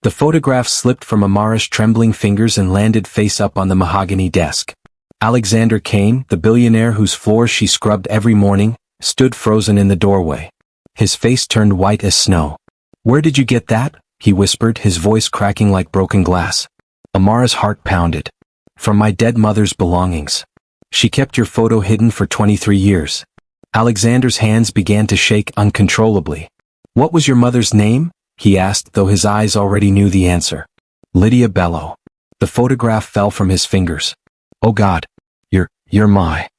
The photograph slipped from Amara's trembling fingers and landed face up on the mahogany desk. Alexander Kane, the billionaire whose floors she scrubbed every morning, stood frozen in the doorway. His face turned white as snow. "Where did you get that?" he whispered, his voice cracking like broken glass. Amara's heart pounded. "From my dead mother's belongings. She kept your photo hidden for 23 years. Alexander's hands began to shake uncontrollably. "What was your mother's name?" he asked, though his eyes already knew the answer. "Lydia Bello." The photograph fell from his fingers. "Oh God. You're my..."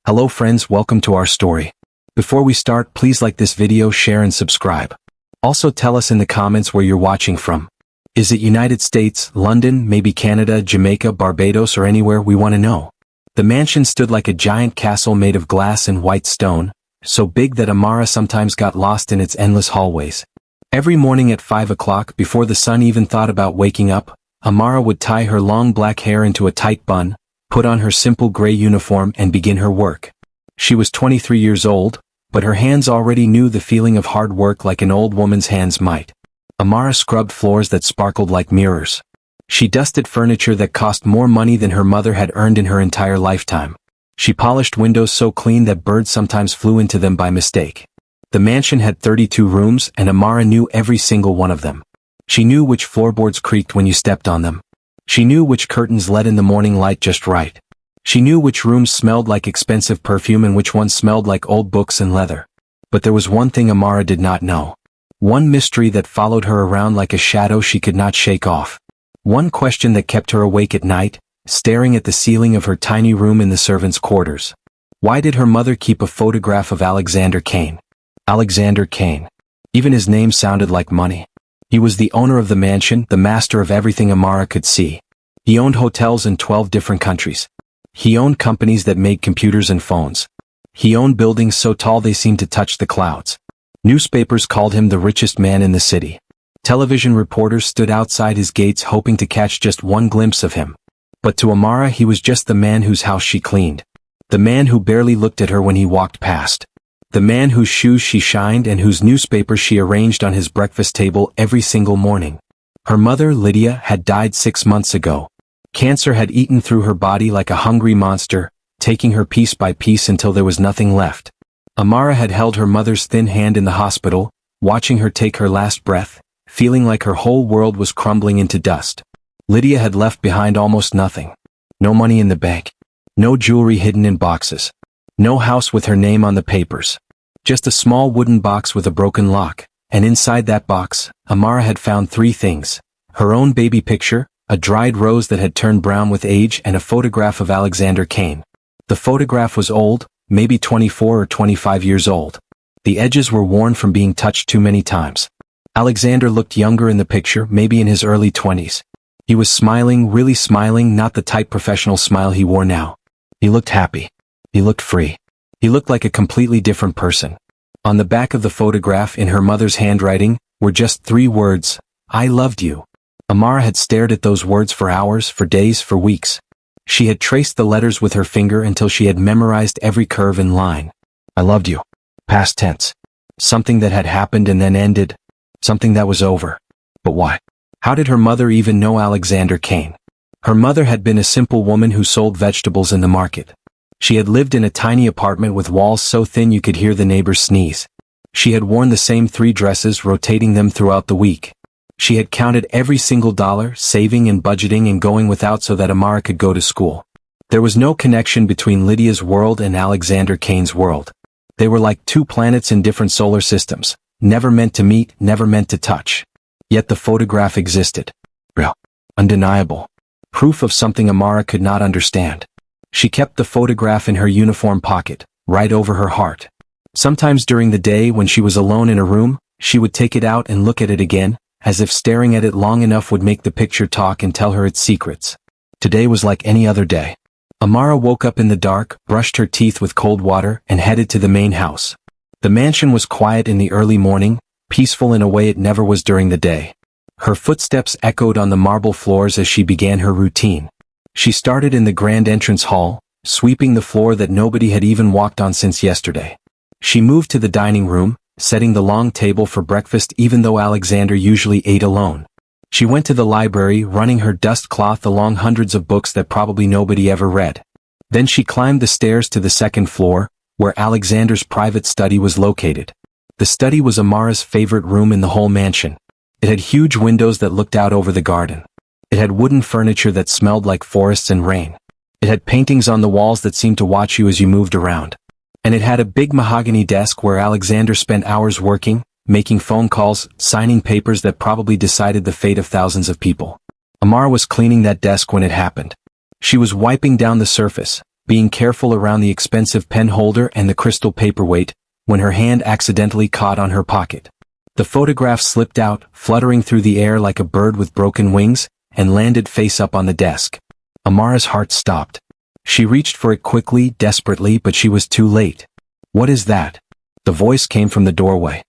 Hello friends, welcome to our story. Before we start, please like this video, share and subscribe. Also tell us in the comments where you're watching from. Is it United States, London, maybe Canada, Jamaica, Barbados, or anywhere? We want to know. The mansion stood like a giant castle made of glass and white stone, so big that Amara sometimes got lost in its endless hallways. Every morning at 5 o'clock, before the sun even thought about waking up, Amara would tie her long black hair into a tight bun, put on her simple gray uniform and begin her work. She was 23 years old, but her hands already knew the feeling of hard work like an old woman's hands might. Amara scrubbed floors that sparkled like mirrors. She dusted furniture that cost more money than her mother had earned in her entire lifetime. She polished windows so clean that birds sometimes flew into them by mistake. The mansion had 32 rooms, and Amara knew every single one of them. She knew which floorboards creaked when you stepped on them. She knew which curtains let in the morning light just right. She knew which rooms smelled like expensive perfume and which ones smelled like old books and leather. But there was one thing Amara did not know. One mystery that followed her around like a shadow she could not shake off. One question that kept her awake at night, staring at the ceiling of her tiny room in the servants' quarters. Why did her mother keep a photograph of Alexander Kane? Alexander Kane. Even his name sounded like money. He was the owner of the mansion, the master of everything Amara could see. He owned hotels in 12 different countries. He owned companies that made computers and phones. He owned buildings so tall they seemed to touch the clouds. Newspapers called him the richest man in the city. Television reporters stood outside his gates hoping to catch just one glimpse of him. But to Amara he was just the man whose house she cleaned. The man who barely looked at her when he walked past. The man whose shoes she shined and whose newspaper she arranged on his breakfast table every single morning. Her mother, Lydia, had died 6 months ago. Cancer had eaten through her body like a hungry monster, taking her piece by piece until there was nothing left. Amara had held her mother's thin hand in the hospital, watching her take her last breath, feeling like her whole world was crumbling into dust. Lydia had left behind almost nothing. No money in the bank. No jewelry hidden in boxes. No house with her name on the papers. Just a small wooden box with a broken lock, and inside that box, Amara had found 3 things. Her own baby picture, a dried rose that had turned brown with age, and a photograph of Alexander Kane. The photograph was old, maybe 24 or 25 years old. The edges were worn from being touched too many times. Alexander looked younger in the picture, maybe in his early 20s. He was smiling, really smiling, not the type professional smile he wore now. He looked happy. He looked free. He looked like a completely different person. On the back of the photograph, in her mother's handwriting, were just 3 words: "I loved you." Amara had stared at those words for hours, for days, for weeks. She had traced the letters with her finger until she had memorized every curve and line. I loved you. Past tense. Something that had happened and then ended. Something that was over. But why? How did her mother even know Alexander Kane? Her mother had been a simple woman who sold vegetables in the market. She had lived in a tiny apartment with walls so thin you could hear the neighbors sneeze. She had worn the same 3 dresses, rotating them throughout the week. She had counted every single dollar, saving and budgeting and going without so that Amara could go to school. There was no connection between Lydia's world and Alexander Kane's world. They were like 2 planets in different solar systems, never meant to meet, never meant to touch. Yet the photograph existed. Real. Undeniable. Proof of something Amara could not understand. She kept the photograph in her uniform pocket, right over her heart. Sometimes during the day when she was alone in a room, she would take it out and look at it again, as if staring at it long enough would make the picture talk and tell her its secrets. Today was like any other day. Amara woke up in the dark, brushed her teeth with cold water, and headed to the main house. The mansion was quiet in the early morning, peaceful in a way it never was during the day. Her footsteps echoed on the marble floors as she began her routine. She started in the grand entrance hall, sweeping the floor that nobody had even walked on since yesterday. She moved to the dining room, setting the long table for breakfast even though Alexander usually ate alone. She went to the library, running her dust cloth along hundreds of books that probably nobody ever read. Then she climbed the stairs to the second floor, where Alexander's private study was located. The study was Amara's favorite room in the whole mansion. It had huge windows that looked out over the garden. It had wooden furniture that smelled like forests and rain. It had paintings on the walls that seemed to watch you as you moved around. And it had a big mahogany desk where Alexander spent hours working, making phone calls, signing papers that probably decided the fate of thousands of people. Amara was cleaning that desk when it happened. She was wiping down the surface, being careful around the expensive pen holder and the crystal paperweight, when her hand accidentally caught on her pocket. The photograph slipped out, fluttering through the air like a bird with broken wings, and landed face up on the desk. Amara's heart stopped. She reached for it quickly, desperately, but she was too late. "What is that?" The voice came from the doorway.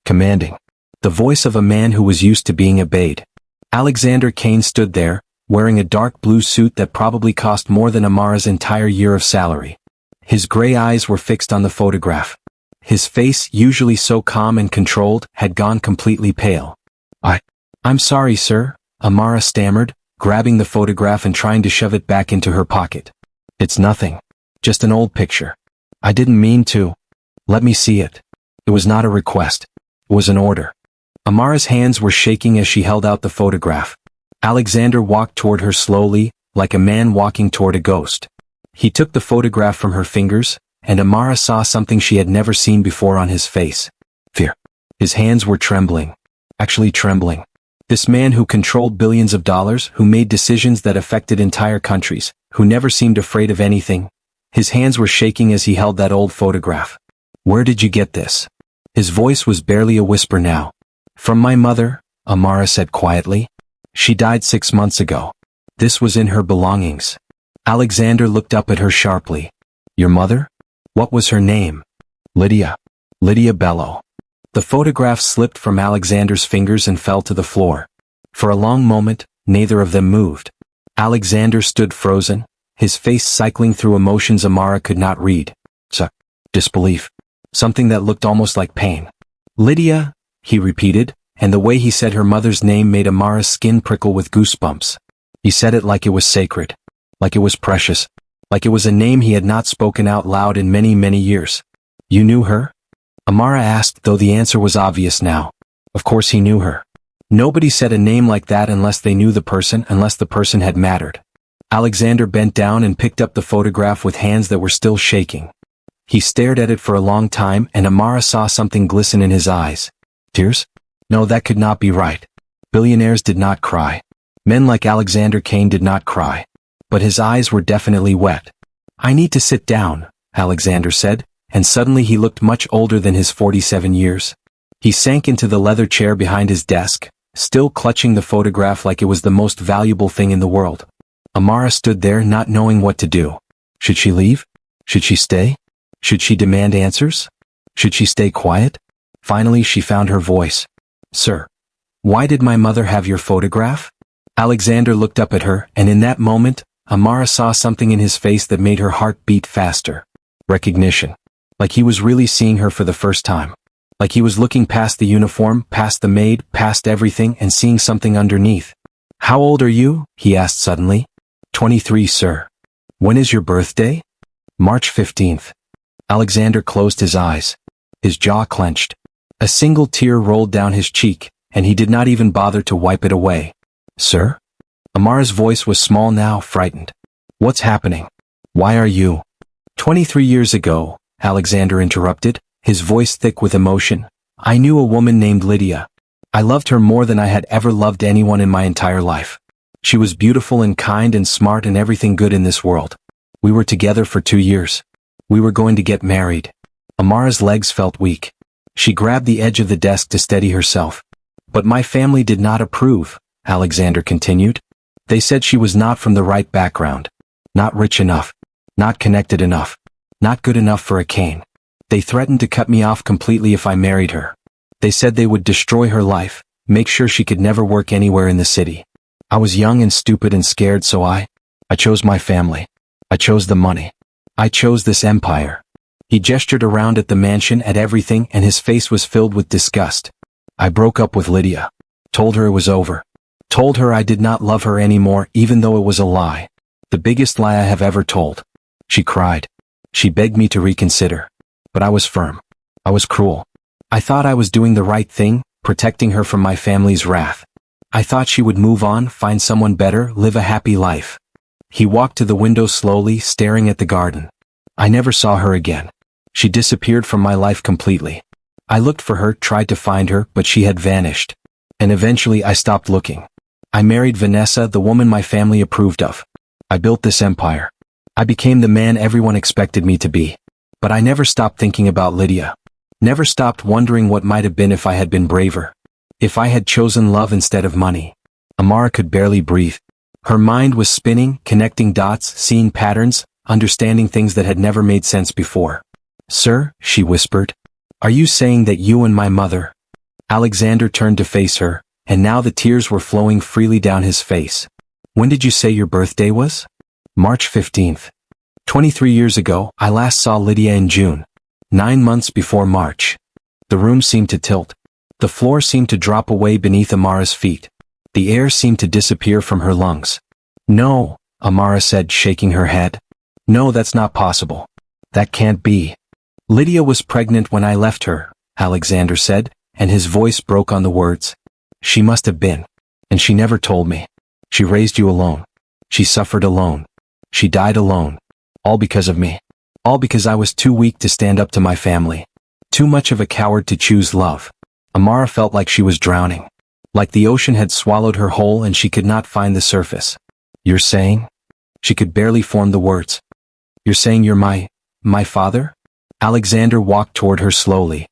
Commanding. The voice of a man who was used to being obeyed. Alexander Kane stood there, wearing a dark blue suit that probably cost more than Amara's entire year of salary. His gray eyes were fixed on the photograph. His face, usually so calm and controlled, had gone completely pale. I'm sorry, sir," Amara stammered, grabbing the photograph and trying to shove it back into her pocket. "It's nothing. Just an old picture. I didn't mean to. Let me see it." It was not a request. It was an order. Amara's hands were shaking as she held out the photograph. Alexander walked toward her slowly, like a man walking toward a ghost. He took the photograph from her fingers, and Amara saw something she had never seen before on his face. Fear. His hands were trembling. Actually trembling. This man who controlled billions of dollars, who made decisions that affected entire countries, who never seemed afraid of anything. His hands were shaking as he held that old photograph. "Where did you get this?" His voice was barely a whisper now. "From my mother," Amara said quietly. "She died 6 months ago. This was in her belongings." Alexander looked up at her sharply. "Your mother? What was her name?" "Lydia. Lydia Bello." The photograph slipped from Alexander's fingers and fell to the floor. For a long moment, neither of them moved. Alexander stood frozen, his face cycling through emotions Amara could not read. Disbelief. Something that looked almost like pain. "Lydia," he repeated, and the way he said her mother's name made Amara's skin prickle with goosebumps. He said it like it was sacred, like it was precious, like it was a name he had not spoken out loud in many, many years. "You knew her?" Amara asked, though the answer was obvious now. Of course he knew her. Nobody said a name like that unless they knew the person, unless the person had mattered. Alexander bent down and picked up the photograph with hands that were still shaking. He stared at it for a long time, and Amara saw something glisten in his eyes. Tears? No, that could not be right. Billionaires did not cry. Men like Alexander Kane did not cry. But his eyes were definitely wet. "I need to sit down," Alexander said, and suddenly he looked much older than his 47 years. He sank into the leather chair behind his desk, still clutching the photograph like it was the most valuable thing in the world. Amara stood there not knowing what to do. Should she leave? Should she stay? Should she demand answers? Should she stay quiet? Finally she found her voice. "Sir, why did my mother have your photograph?" Alexander looked up at her, and in that moment, Amara saw something in his face that made her heart beat faster. Recognition. Like he was really seeing her for the first time. Like he was looking past the uniform, past the maid, past everything, and seeing something underneath. "How old are you?" he asked suddenly. 23, sir." "When is your birthday?" "March 15th. Alexander closed his eyes. His jaw clenched. A single tear rolled down his cheek, and he did not even bother to wipe it away. "Sir?" Amara's voice was small now, frightened. "What's happening? Why are you—" 23 years ago, Alexander interrupted, his voice thick with emotion. "I knew a woman named Lydia. I loved her more than I had ever loved anyone in my entire life. She was beautiful and kind and smart and everything good in this world. We were together for 2 years. We were going to get married." Amara's legs felt weak. She grabbed the edge of the desk to steady herself. "But my family did not approve," Alexander continued. "They said she was not from the right background. Not rich enough. Not connected enough. Not good enough for a Kane. They threatened to cut me off completely if I married her. They said they would destroy her life, make sure she could never work anywhere in the city. I was young and stupid and scared, so I chose my family. I chose the money. I chose this empire." He gestured around at the mansion, at everything, and his face was filled with disgust. "I broke up with Lydia. Told her it was over. Told her I did not love her anymore even though it was a lie. The biggest lie I have ever told. She cried. She begged me to reconsider. But I was firm. I was cruel. I thought I was doing the right thing, protecting her from my family's wrath. I thought she would move on, find someone better, live a happy life. He walked to the window slowly, staring at the garden. I never saw her again. She disappeared from my life completely. I looked for her, tried to find her, but she had vanished. And eventually I stopped looking. I married Vanessa, the woman my family approved of. I built this empire. I became the man everyone expected me to be. But I never stopped thinking about Lydia. Never stopped wondering what might have been if I had been braver. If I had chosen love instead of money. Amara could barely breathe. Her mind was spinning, connecting dots, seeing patterns, understanding things that had never made sense before. Sir, she whispered. Are you saying that you and my mother? Alexander turned to face her, and now the tears were flowing freely down his face. When did you say your birthday was? March 15th. 23 years ago, I last saw Lydia in June. 9 months before March. The room seemed to tilt. The floor seemed to drop away beneath Amara's feet. The air seemed to disappear from her lungs. No, Amara said, shaking her head. No, that's not possible. That can't be. Lydia was pregnant when I left her, Alexander said, and his voice broke on the words. She must have been. And she never told me. She raised you alone. She suffered alone. She died alone. All because of me. All because I was too weak to stand up to my family. Too much of a coward to choose love. Amara felt like she was drowning. Like the ocean had swallowed her whole and she could not find the surface. You're saying? She could barely form the words. You're saying you're my father? Alexander walked toward her slowly.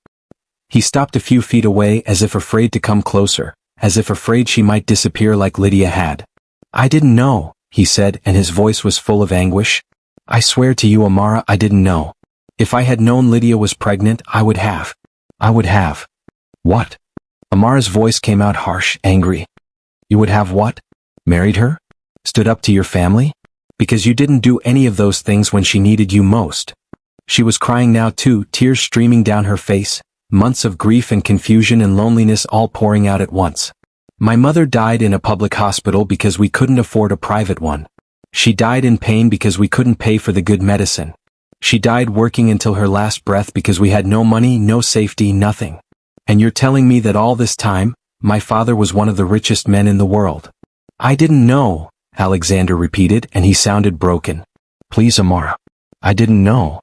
He stopped a few feet away as if afraid to come closer, as if afraid she might disappear like Lydia had. I didn't know, he said, and his voice was full of anguish. I swear to you, Amara, I didn't know. If I had known Lydia was pregnant, I would have. What? Amara's voice came out harsh, angry. You would have what? Married her? Stood up to your family? Because you didn't do any of those things when she needed you most. She was crying now too, tears streaming down her face, months of grief and confusion and loneliness all pouring out at once. My mother died in a public hospital because we couldn't afford a private one. She died in pain because we couldn't pay for the good medicine. She died working until her last breath because we had no money, no safety, nothing. And you're telling me that all this time, my father was one of the richest men in the world. I didn't know, Alexander repeated, and he sounded broken. Please, Amara. I didn't know.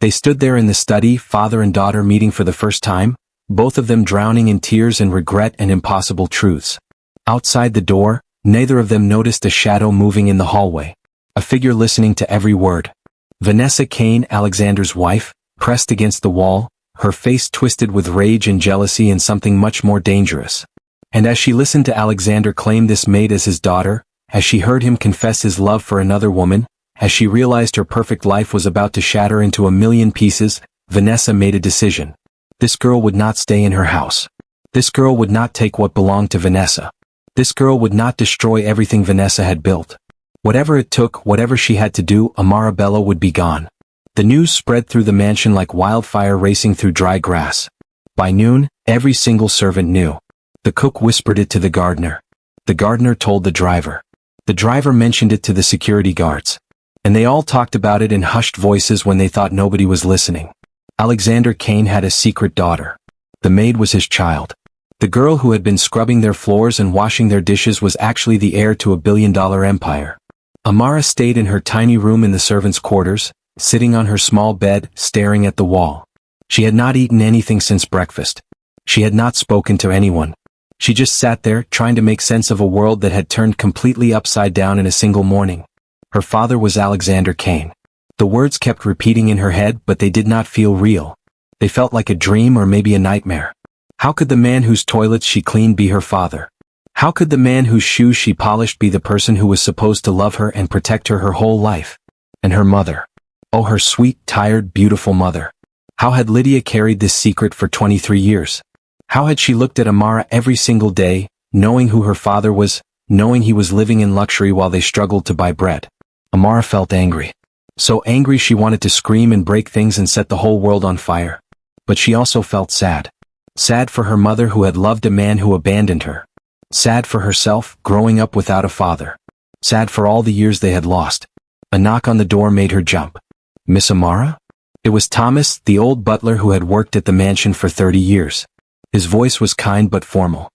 They stood there in the study, father and daughter meeting for the first time, both of them drowning in tears and regret and impossible truths. Outside the door, neither of them noticed a shadow moving in the hallway. A figure listening to every word. Vanessa Kane, Alexander's wife, pressed against the wall, her face twisted with rage and jealousy and something much more dangerous. And as she listened to Alexander claim this maid as his daughter, as she heard him confess his love for another woman, as she realized her perfect life was about to shatter into a million pieces, Vanessa made a decision. This girl would not stay in her house. This girl would not take what belonged to Vanessa. This girl would not destroy everything Vanessa had built. Whatever it took, whatever she had to do, Amara Bella would be gone. The news spread through the mansion like wildfire racing through dry grass. By noon, every single servant knew. The cook whispered it to the gardener. The gardener told the driver. The driver mentioned it to the security guards. And they all talked about it in hushed voices when they thought nobody was listening. Alexander Kane had a secret daughter. The maid was his child. The girl who had been scrubbing their floors and washing their dishes was actually the heir to a billion-dollar empire. Amara stayed in her tiny room in the servants' quarters, sitting on her small bed, staring at the wall. She had not eaten anything since breakfast. She had not spoken to anyone. She just sat there, trying to make sense of a world that had turned completely upside down in a single morning. Her father was Alexander Kane. The words kept repeating in her head, but they did not feel real. They felt like a dream or maybe a nightmare. How could the man whose toilets she cleaned be her father? How could the man whose shoes she polished be the person who was supposed to love her and protect her whole life? And her mother. Oh, her sweet, tired, beautiful mother. How had Lydia carried this secret for 23 years? How had she looked at Amara every single day, knowing who her father was, knowing he was living in luxury while they struggled to buy bread? Amara felt angry. So angry she wanted to scream and break things and set the whole world on fire. But she also felt sad. Sad for her mother who had loved a man who abandoned her. Sad for herself, growing up without a father. Sad for all the years they had lost. A knock on the door made her jump. Miss Amara? It was Thomas, the old butler who had worked at the mansion for 30 years. His voice was kind but formal.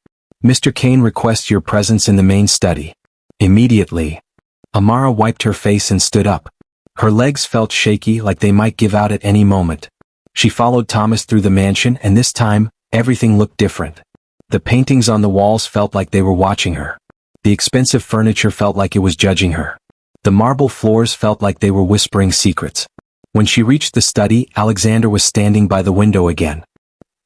Mr. Kane requests your presence in the main study. Immediately. Amara wiped her face and stood up. Her legs felt shaky like they might give out at any moment. She followed Thomas through the mansion, and this time, everything looked different. The paintings on the walls felt like they were watching her. The expensive furniture felt like it was judging her. The marble floors felt like they were whispering secrets. When she reached the study, Alexander was standing by the window again.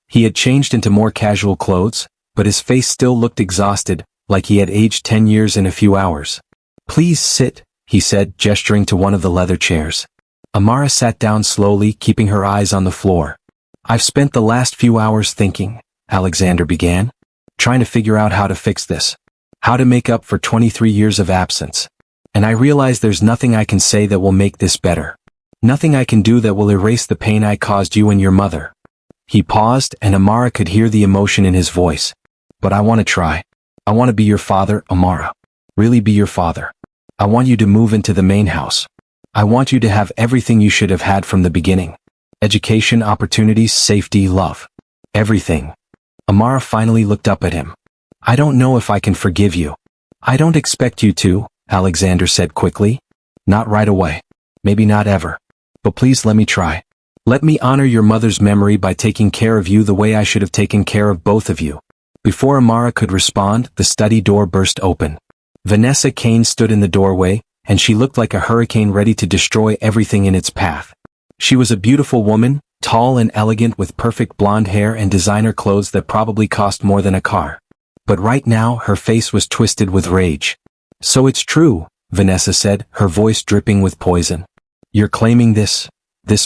He had changed into more casual clothes, but his face still looked exhausted, like he had aged 10 years in a few hours. Please sit, he said, gesturing to one of the leather chairs. Amara sat down slowly, keeping her eyes on the floor. I've spent the last few hours thinking, Alexander began, trying to figure out how to fix this. How to make up for 23 years of absence. And I realize there's nothing I can say that will make this better. Nothing I can do that will erase the pain I caused you and your mother. He paused, and Amara could hear the emotion in his voice. But I want to try. I want to be your father, Amara. Really be your father. I want you to move into the main house. I want you to have everything you should have had from the beginning. Education, opportunities, safety, love. Everything. Amara finally looked up at him. I don't know if I can forgive you. I don't expect you to, Alexander said quickly. Not right away. Maybe not ever. But please let me try. Let me honor your mother's memory by taking care of you the way I should have taken care of both of you. Before Amara could respond, the study door burst open. Vanessa Kane stood in the doorway, and she looked like a hurricane ready to destroy everything in its path. She was a beautiful woman, tall and elegant with perfect blonde hair and designer clothes that probably cost more than a car. But right now her face was twisted with rage. So it's true, Vanessa said, her voice dripping with poison. You're claiming this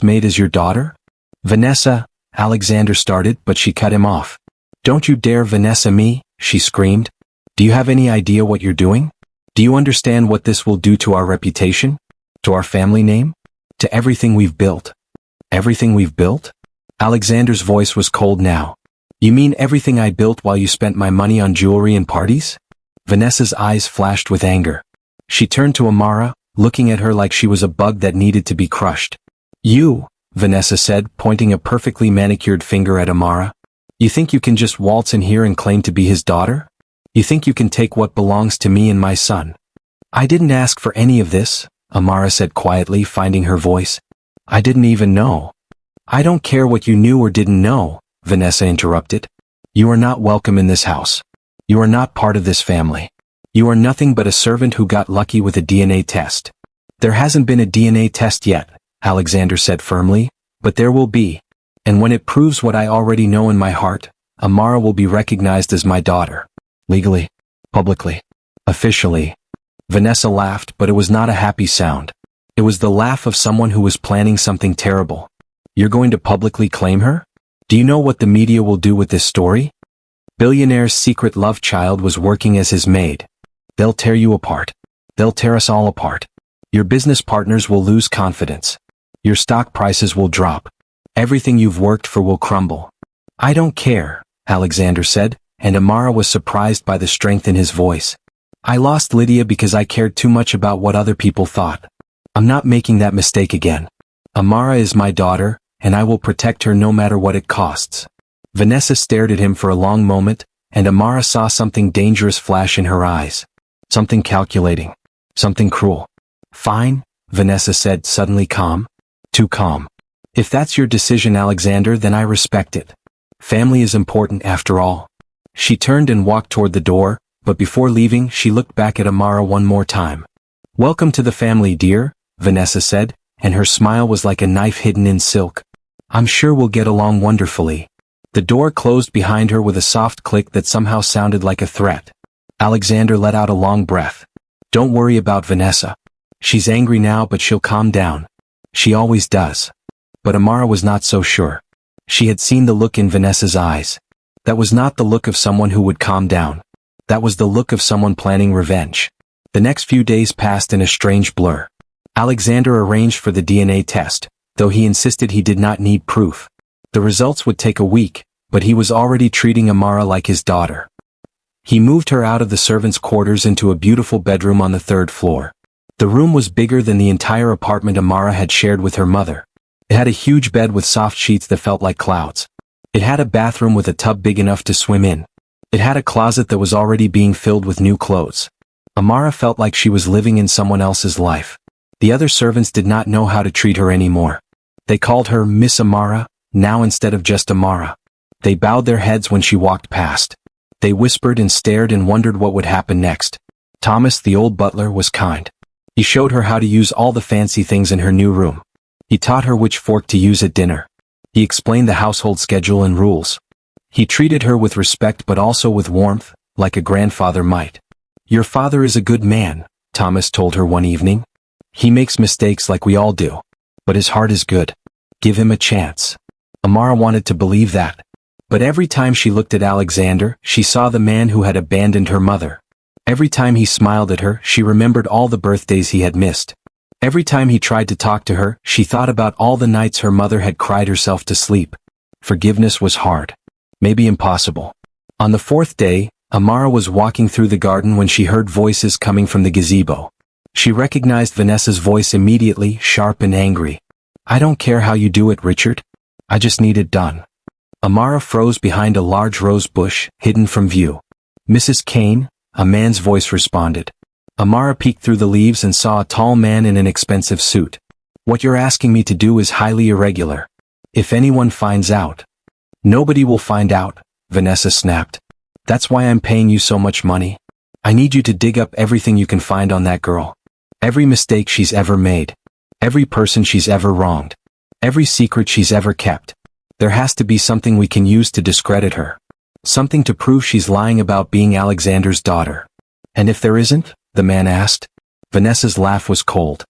maid is your daughter? Vanessa, Alexander started, but she cut him off. Don't you dare Vanessa me, she screamed. Do you have any idea what you're doing? Do you understand what this will do to our reputation? To our family name? To everything we've built? Everything we've built? Alexander's voice was cold now. You mean everything I built while you spent my money on jewelry and parties? Vanessa's eyes flashed with anger. She turned to Amara, looking at her like she was a bug that needed to be crushed. You, Vanessa said, pointing a perfectly manicured finger at Amara. You think you can just waltz in here and claim to be his daughter? You think you can take what belongs to me and my son? I didn't ask for any of this, Amara said quietly, finding her voice. I didn't even know. I don't care what you knew or didn't know, Vanessa interrupted. You are not welcome in this house. You are not part of this family. You are nothing but a servant who got lucky with a DNA test. There hasn't been a DNA test yet, Alexander said firmly, but there will be. And when it proves what I already know in my heart, Amara will be recognized as my daughter. Legally. Publicly. Officially. Vanessa laughed, but it was not a happy sound. It was the laugh of someone who was planning something terrible. You're going to publicly claim her? Do you know what the media will do with this story? Billionaire's secret love child was working as his maid. They'll tear you apart. They'll tear us all apart. Your business partners will lose confidence. Your stock prices will drop. Everything you've worked for will crumble. I don't care, Alexander said, and Amara was surprised by the strength in his voice. I lost Lydia because I cared too much about what other people thought. I'm not making that mistake again. Amara is my daughter, and I will protect her no matter what it costs. Vanessa stared at him for a long moment, and Amara saw something dangerous flash in her eyes. Something calculating. Something cruel. Fine, Vanessa said, suddenly calm. Too calm. If that's your decision, Alexander, then I respect it. Family is important after all. She turned and walked toward the door, but before leaving she looked back at Amara one more time. Welcome to the family, dear, Vanessa said, and her smile was like a knife hidden in silk. I'm sure we'll get along wonderfully. The door closed behind her with a soft click that somehow sounded like a threat. Alexander let out a long breath. Don't worry about Vanessa. She's angry now, but she'll calm down. She always does. But Amara was not so sure. She had seen the look in Vanessa's eyes. That was not the look of someone who would calm down. That was the look of someone planning revenge. The next few days passed in a strange blur. Alexander arranged for the DNA test, though he insisted he did not need proof. The results would take a week, but he was already treating Amara like his daughter. He moved her out of the servants' quarters into a beautiful bedroom on the 3rd floor. The room was bigger than the entire apartment Amara had shared with her mother. It had a huge bed with soft sheets that felt like clouds. It had a bathroom with a tub big enough to swim in. It had a closet that was already being filled with new clothes. Amara felt like she was living in someone else's life. The other servants did not know how to treat her anymore. They called her Miss Amara, now instead of just Amara. They bowed their heads when she walked past. They whispered and stared and wondered what would happen next. Thomas, the old butler, was kind. He showed her how to use all the fancy things in her new room. He taught her which fork to use at dinner. He explained the household schedule and rules. He treated her with respect but also with warmth, like a grandfather might. "Your father is a good man," Thomas told her one evening. "He makes mistakes like we all do. But his heart is good. Give him a chance." Amara wanted to believe that. But every time she looked at Alexander, she saw the man who had abandoned her mother. Every time he smiled at her, she remembered all the birthdays he had missed. Every time he tried to talk to her, she thought about all the nights her mother had cried herself to sleep. Forgiveness was hard. Maybe impossible. On the 4th day, Amara was walking through the garden when she heard voices coming from the gazebo. She recognized Vanessa's voice immediately, sharp and angry. "I don't care how you do it, Richard. I just need it done." Amara froze behind a large rose bush, hidden from view. "Mrs. Kane," a man's voice responded. Amara peeked through the leaves and saw a tall man in an expensive suit. "What you're asking me to do is highly irregular. If anyone finds out—" "Nobody will find out," Vanessa snapped. "That's why I'm paying you so much money. I need you to dig up everything you can find on that girl. Every mistake she's ever made. Every person she's ever wronged. Every secret she's ever kept. There has to be something we can use to discredit her. Something to prove she's lying about being Alexander's daughter." "And if there isn't?" the man asked. Vanessa's laugh was cold.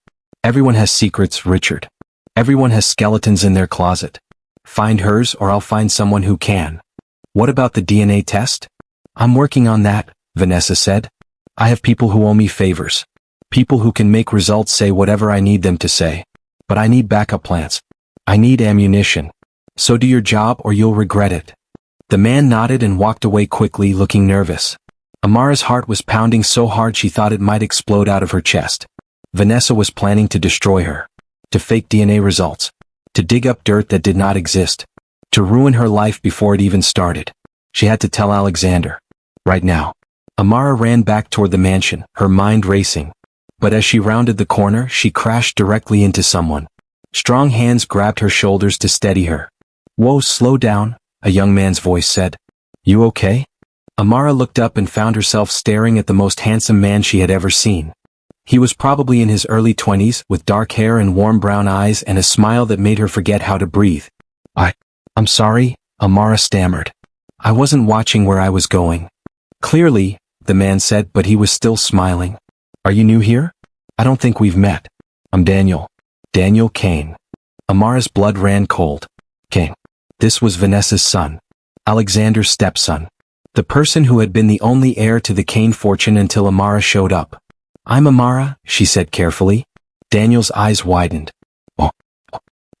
"Everyone has secrets, Richard. Everyone has skeletons in their closet. Find hers or I'll find someone who can." "What about the DNA test?" "I'm working on that," Vanessa said. "I have people who owe me favors. People who can make results say whatever I need them to say. But I need backup plans. I need ammunition. So do your job or you'll regret it." The man nodded and walked away quickly, looking nervous. Amara's heart was pounding so hard she thought it might explode out of her chest. Vanessa was planning to destroy her. To fake DNA results. To dig up dirt that did not exist. To ruin her life before it even started. She had to tell Alexander. Right now. Amara ran back toward the mansion, her mind racing. But as she rounded the corner, she crashed directly into someone. Strong hands grabbed her shoulders to steady her. "Whoa, slow down," a young man's voice said. "You okay?" Amara looked up and found herself staring at the most handsome man she had ever seen. He was probably in his early 20s, with dark hair and warm brown eyes and a smile that made her forget how to breathe. I'm sorry," Amara stammered. "I wasn't watching where I was going." "Clearly," the man said, but he was still smiling. "Are you new here? I don't think we've met. I'm Daniel. Daniel Kane." Amara's blood ran cold. Kane. This was Vanessa's son. Alexander's stepson. The person who had been the only heir to the Kane fortune until Amara showed up. "I'm Amara," she said carefully. Daniel's eyes widened. Oh,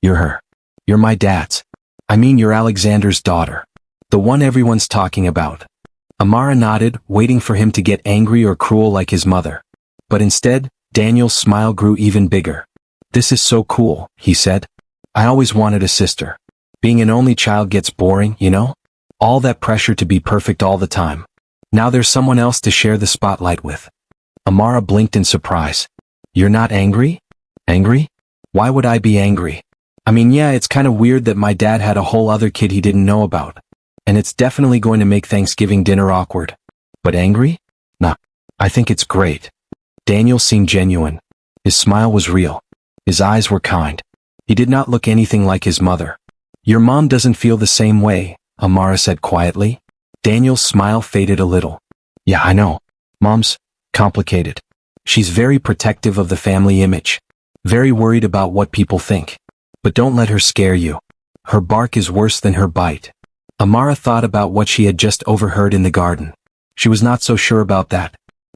you're her. You're my dad's. I mean, you're Alexander's daughter. The one everyone's talking about." Amara nodded, waiting for him to get angry or cruel like his mother. But instead, Daniel's smile grew even bigger. "This is so cool," he said. "I always wanted a sister. Being an only child gets boring, you know? All that pressure to be perfect all the time. Now there's someone else to share the spotlight with." Amara blinked in surprise. "You're not angry?" "Angry? Why would I be angry? I mean, yeah, it's kind of weird that my dad had a whole other kid he didn't know about. And it's definitely going to make Thanksgiving dinner awkward. But angry? Nah, I think it's great." Daniel seemed genuine. His smile was real. His eyes were kind. He did not look anything like his mother. "Your mom doesn't feel the same way," Amara said quietly. Daniel's smile faded a little. "Yeah, I know. Mom's complicated. She's very protective of the family image. Very worried about what people think. But don't let her scare you. Her bark is worse than her bite." Amara thought about what she had just overheard in the garden. She was not so sure about that.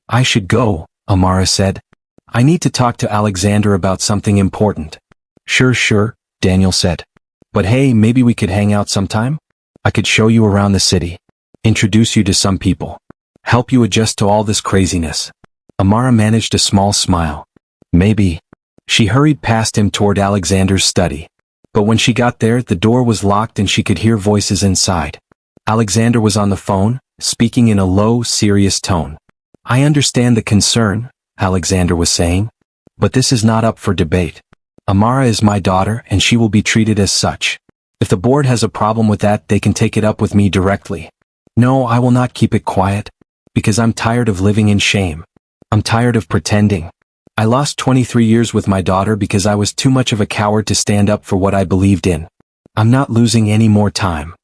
"I should go," Amara said. "I need to talk to Alexander about something important." Sure, Daniel said. "But hey, maybe we could hang out sometime? I could show you around the city. Introduce you to some people." Help you adjust to all this craziness. Amara managed a small smile. Maybe. She hurried past him toward Alexander's study. But when she got there, the door was locked and she could hear voices inside. Alexander was on the phone, speaking in a low, serious tone. I understand the concern, Alexander was saying. But this is not up for debate. Amara is my daughter and she will be treated as such. If the board has a problem with that, they can take it up with me directly. No, I will not keep it quiet. Because I'm tired of living in shame. I'm tired of pretending. I lost 23 years with my daughter because I was too much of a coward to stand up for what I believed in. I'm not losing any more time.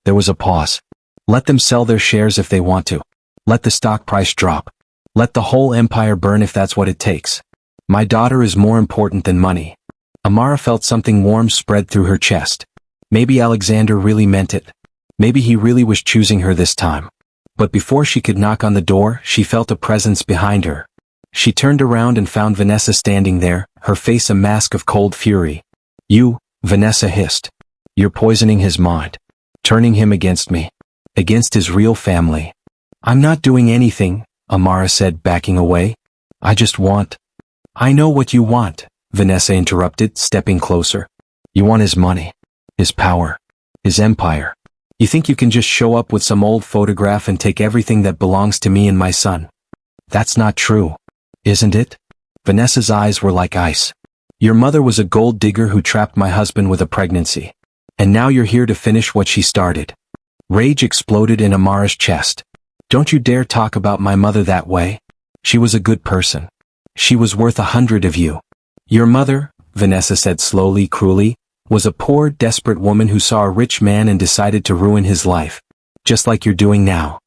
There was a pause. Let them sell their shares if they want to. Let the stock price drop. Let the whole empire burn if that's what it takes. My daughter is more important than money. Amara felt something warm spread through her chest. Maybe Alexander really meant it. Maybe he really was choosing her this time. But before she could knock on the door, she felt a presence behind her. She turned around and found Vanessa standing there, her face a mask of cold fury. You, Vanessa hissed. You're poisoning his mind. Turning him against me. Against his real family. I'm not doing anything, Amara said, backing away. I just want. I know what you want, Vanessa interrupted, stepping closer. You want his money. His power. His empire. You think you can just show up with some old photograph and take everything that belongs to me and my son? That's not true. Isn't it? Vanessa's eyes were like ice. Your mother was a gold digger who trapped my husband with a pregnancy. And now you're here to finish what she started. Rage exploded in Amara's chest. Don't you dare talk about my mother that way. She was a good person. She was worth 100 of you. Your mother, Vanessa said slowly, cruelly, was a poor, desperate woman who saw a rich man and decided to ruin his life. Just like you're doing now.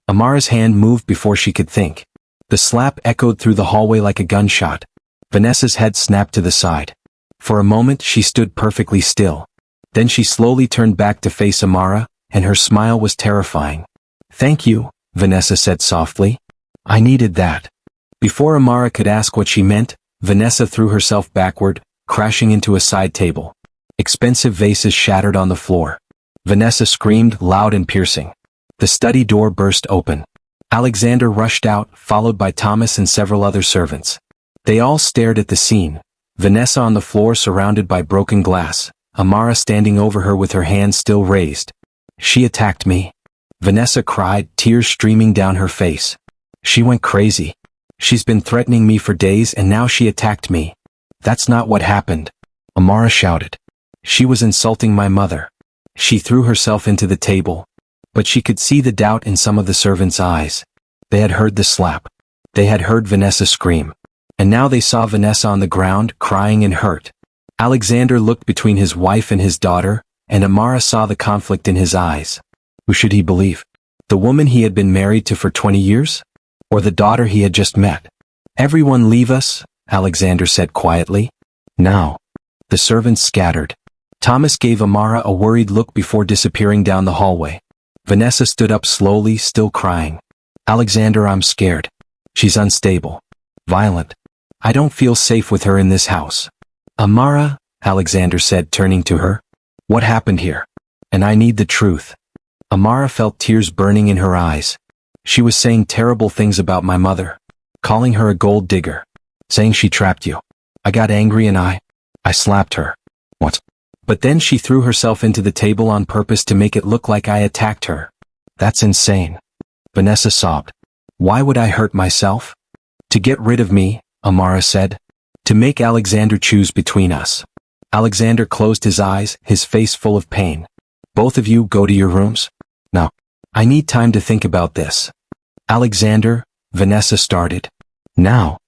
Amara's hand moved before she could think. The slap echoed through the hallway like a gunshot. Vanessa's head snapped to the side. For a moment she stood perfectly still. Then she slowly turned back to face Amara, and her smile was terrifying. Thank you, Vanessa said softly. I needed that. Before Amara could ask what she meant, Vanessa threw herself backward, crashing into a side table. Expensive vases shattered on the floor. Vanessa screamed, loud and piercing. The study door burst open. Alexander rushed out, followed by Thomas and several other servants. They all stared at the scene. Vanessa on the floor surrounded by broken glass, Amara standing over her with her hands still raised. She attacked me. Vanessa cried, tears streaming down her face. She went crazy. She's been threatening me for days and now she attacked me. That's not what happened. Amara shouted. She was insulting my mother. She threw herself into the table. But she could see the doubt in some of the servants' eyes. They had heard the slap. They had heard Vanessa scream. And now they saw Vanessa on the ground, crying and hurt. Alexander looked between his wife and his daughter, and Amara saw the conflict in his eyes. Who should he believe? The woman he had been married to for 20 years? Or the daughter he had just met? Everyone leave us, Alexander said quietly. Now. The servants scattered. Thomas gave Amara a worried look before disappearing down the hallway. Vanessa stood up slowly, still crying. Alexander, I'm scared. She's unstable. Violent. I don't feel safe with her in this house. Amara, Alexander said, turning to her. What happened here? And I need the truth. Amara felt tears burning in her eyes. She was saying terrible things about my mother. Calling her a gold digger. Saying she trapped you. I got angry and I slapped her. What? But then she threw herself into the table on purpose to make it look like I attacked her. That's insane. Vanessa sobbed. Why would I hurt myself? To get rid of me, Amara said. To make Alexander choose between us. Alexander closed his eyes, his face full of pain. Both of you go to your rooms? No. I need time to think about this. Alexander, Vanessa started. Now.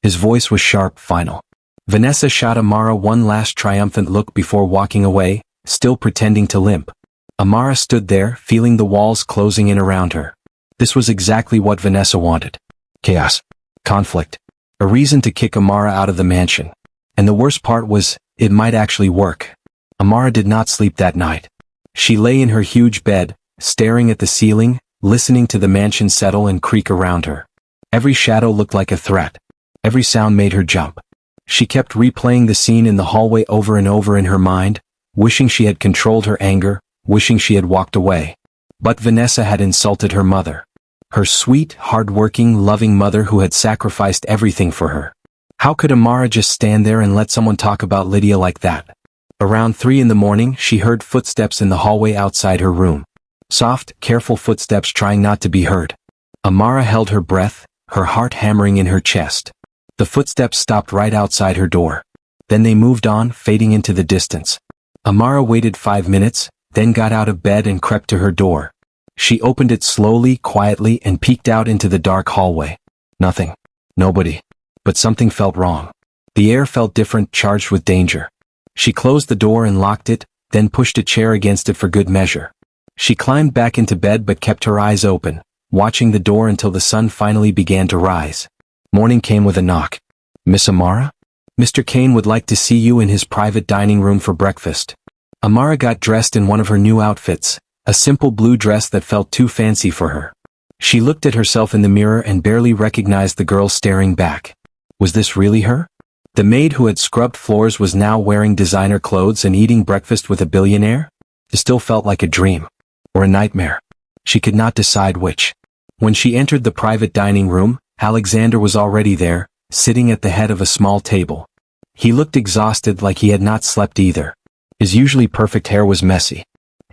His voice was sharp, final. Vanessa shot Amara one last triumphant look before walking away, still pretending to limp. Amara stood there, feeling the walls closing in around her. This was exactly what Vanessa wanted. Chaos. Conflict. A reason to kick Amara out of the mansion. And the worst part was, it might actually work. Amara did not sleep that night. She lay in her huge bed, staring at the ceiling, listening to the mansion settle and creak around her. Every shadow looked like a threat. Every sound made her jump. She kept replaying the scene in the hallway over and over in her mind, wishing she had controlled her anger, wishing she had walked away. But Vanessa had insulted her mother. Her sweet, hard-working, loving mother who had sacrificed everything for her. How could Amara just stand there and let someone talk about Lydia like that? Around 3 in the morning, she heard footsteps in the hallway outside her room. Soft, careful footsteps trying not to be heard. Amara held her breath, her heart hammering in her chest. The footsteps stopped right outside her door. Then they moved on, fading into the distance. Amara waited 5 minutes, then got out of bed and crept to her door. She opened it slowly, quietly, and peeked out into the dark hallway. Nothing. Nobody. But something felt wrong. The air felt different, charged with danger. She closed the door and locked it, then pushed a chair against it for good measure. She climbed back into bed but kept her eyes open, watching the door until the sun finally began to rise. Morning came with a knock. "Miss Amara? Mr. Kane would like to see you in his private dining room for breakfast." Amara got dressed in one of her new outfits, a simple blue dress that felt too fancy for her. She looked at herself in the mirror and barely recognized the girl staring back. Was this really her? The maid who had scrubbed floors was now wearing designer clothes and eating breakfast with a billionaire? It still felt like a dream. Or a nightmare. She could not decide which. When she entered the private dining room, Alexander was already there, sitting at the head of a small table. He looked exhausted, like he had not slept either. His usually perfect hair was messy.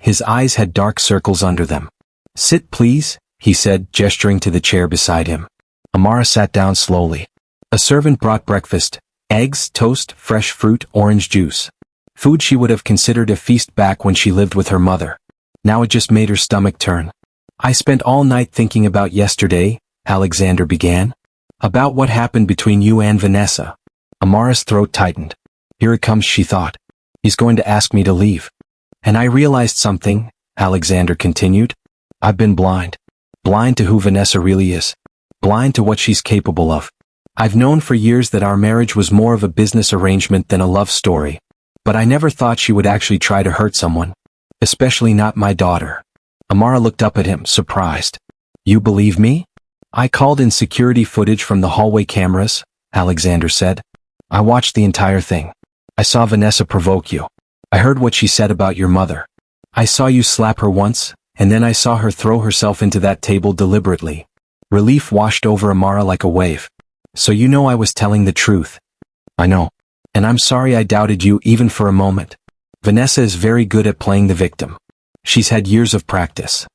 His eyes had dark circles under them. "Sit, please," he said, gesturing to the chair beside him. Amara sat down slowly. A servant brought breakfast: eggs, toast, fresh fruit, orange juice. Food she would have considered a feast back when she lived with her mother. Now it just made her stomach turn. "I spent all night thinking about yesterday," Alexander began. "About what happened between you and Vanessa." Amara's throat tightened. Here it comes, she thought. He's going to ask me to leave. "And I realized something," Alexander continued. "I've been blind. Blind to who Vanessa really is. Blind to what she's capable of. I've known for years that our marriage was more of a business arrangement than a love story. But I never thought she would actually try to hurt someone. Especially not my daughter." Amara looked up at him, surprised. "You believe me?" "I called in security footage from the hallway cameras," Alexander said. "I watched the entire thing. I saw Vanessa provoke you. I heard what she said about your mother. I saw you slap her once, and then I saw her throw herself into that table deliberately." Relief washed over Amara like a wave. "So you know I was telling the truth." "I know. And I'm sorry I doubted you even for a moment. Vanessa is very good at playing the victim. She's had years of practice."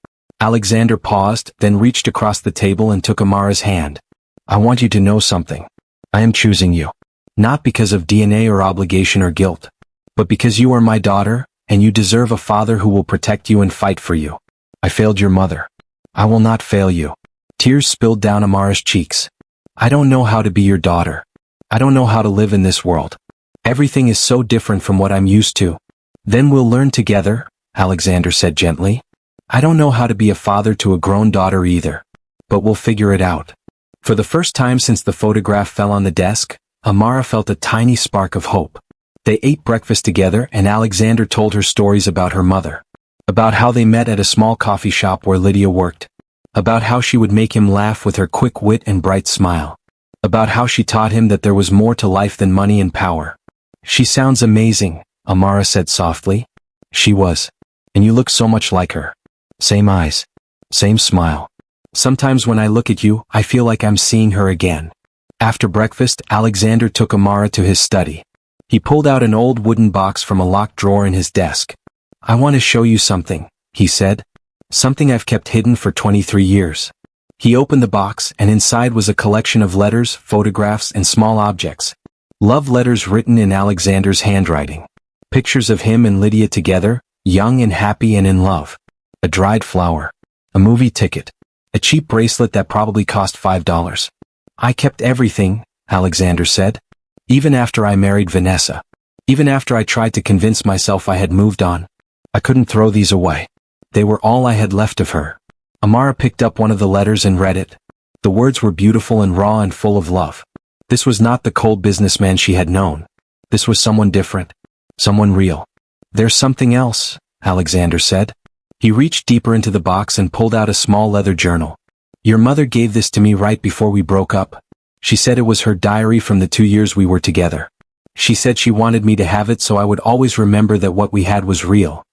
Alexander paused, then reached across the table and took Amara's hand. "I want you to know something. I am choosing you. Not because of DNA or obligation or guilt. But because you are my daughter, and you deserve a father who will protect you and fight for you. I failed your mother. I will not fail you." Tears spilled down Amara's cheeks. "I don't know how to be your daughter. I don't know how to live in this world. Everything is so different from what I'm used to." "Then we'll learn together," Alexander said gently. "I don't know how to be a father to a grown daughter either. But we'll figure it out." For the first time since the photograph fell on the desk, Amara felt a tiny spark of hope. They ate breakfast together and Alexander told her stories about her mother. About how they met at a small coffee shop where Lydia worked. About how she would make him laugh with her quick wit and bright smile. About how she taught him that there was more to life than money and power. "She sounds amazing," Amara said softly. She was. "And you look so much like her. Same eyes. Same smile. Sometimes when I look at you, I feel like I'm seeing her again." After breakfast, Alexander took Amara to his study. He pulled out an old wooden box from a locked drawer in his desk. "I want to show you something," he said. "Something I've kept hidden for 23 years. He opened the box, and inside was a collection of letters, photographs, and small objects. Love letters written in Alexander's handwriting. Pictures of him and Lydia together, young and happy and in love. A dried flower. A movie ticket. A cheap bracelet that probably cost $5. "I kept everything," Alexander said. "Even after I married Vanessa. Even after I tried to convince myself I had moved on. I couldn't throw these away. They were all I had left of her." Amara picked up one of the letters and read it. The words were beautiful and raw and full of love. This was not the cold businessman she had known. This was someone different. Someone real. "There's something else," Alexander said. He reached deeper into the box and pulled out a small leather journal. "Your mother gave this to me right before we broke up. She said it was her diary from the 2 years we were together. She said she wanted me to have it so I would always remember that what we had was real."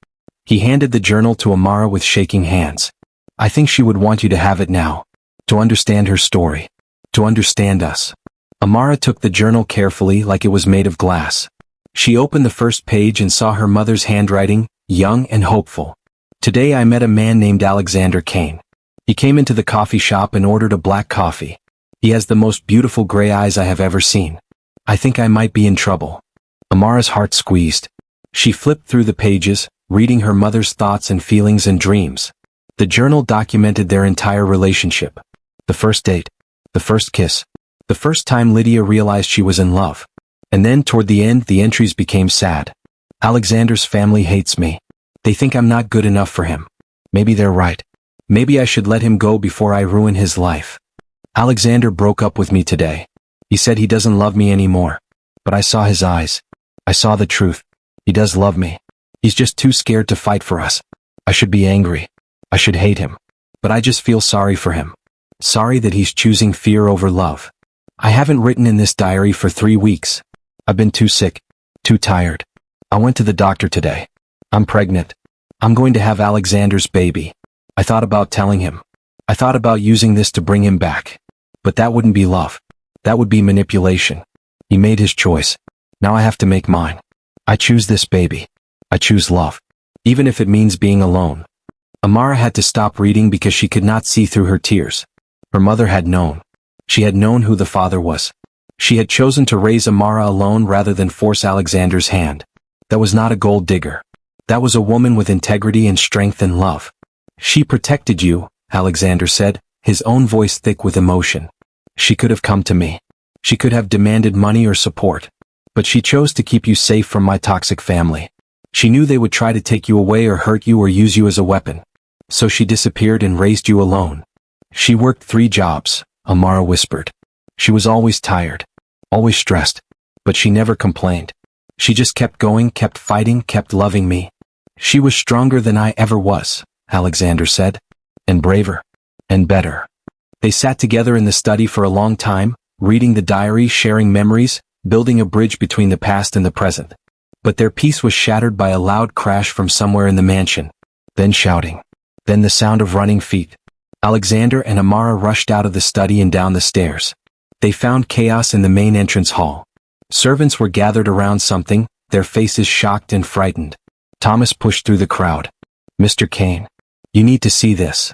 He handed the journal to Amara with shaking hands. "I think she would want you to have it now. To understand her story. To understand us. Amara took the journal carefully like it was made of glass. She opened the first page and saw her mother's handwriting, young and hopeful. Today I met a man named Alexander Kane. He came into the coffee shop and ordered a black coffee. He has the most beautiful gray eyes I have ever seen. I think I might be in trouble. Amara's heart squeezed. She flipped through the pages, reading her mother's thoughts and feelings and dreams. The journal documented their entire relationship. The first date. The first kiss. The first time Lydia realized she was in love. And then toward the end the entries became sad. Alexander's family hates me. They think I'm not good enough for him. Maybe they're right. Maybe I should let him go before I ruin his life. Alexander broke up with me today. He said he doesn't love me anymore. But I saw his eyes. I saw the truth. He does love me. He's just too scared to fight for us. I should be angry. I should hate him. But I just feel sorry for him. Sorry that he's choosing fear over love. I haven't written in this diary for 3 weeks. I've been too sick. Too tired. I went to the doctor today. I'm pregnant. I'm going to have Alexander's baby. I thought about telling him. I thought about using this to bring him back. But that wouldn't be love. That would be manipulation. He made his choice. Now I have to make mine. I choose this baby. I choose love. Even if it means being alone. Amara had to stop reading because she could not see through her tears. Her mother had known. She had known who the father was. She had chosen to raise Amara alone rather than force Alexander's hand. That was not a gold digger. That was a woman with integrity and strength and love. She protected you, Alexander said, his own voice thick with emotion. She could have come to me. She could have demanded money or support. But she chose to keep you safe from my toxic family. She knew they would try to take you away or hurt you or use you as a weapon. So she disappeared and raised you alone. She worked 3 jobs, Amara whispered. She was always tired. Always stressed. But she never complained. She just kept going, kept fighting, kept loving me. She was stronger than I ever was, Alexander said. And braver. And better. They sat together in the study for a long time, reading the diary, sharing memories, building a bridge between the past and the present. But their peace was shattered by a loud crash from somewhere in the mansion. Then shouting. Then the sound of running feet. Alexander and Amara rushed out of the study and down the stairs. They found chaos in the main entrance hall. Servants were gathered around something, their faces shocked and frightened. Thomas pushed through the crowd. Mr. Kane. You need to see this.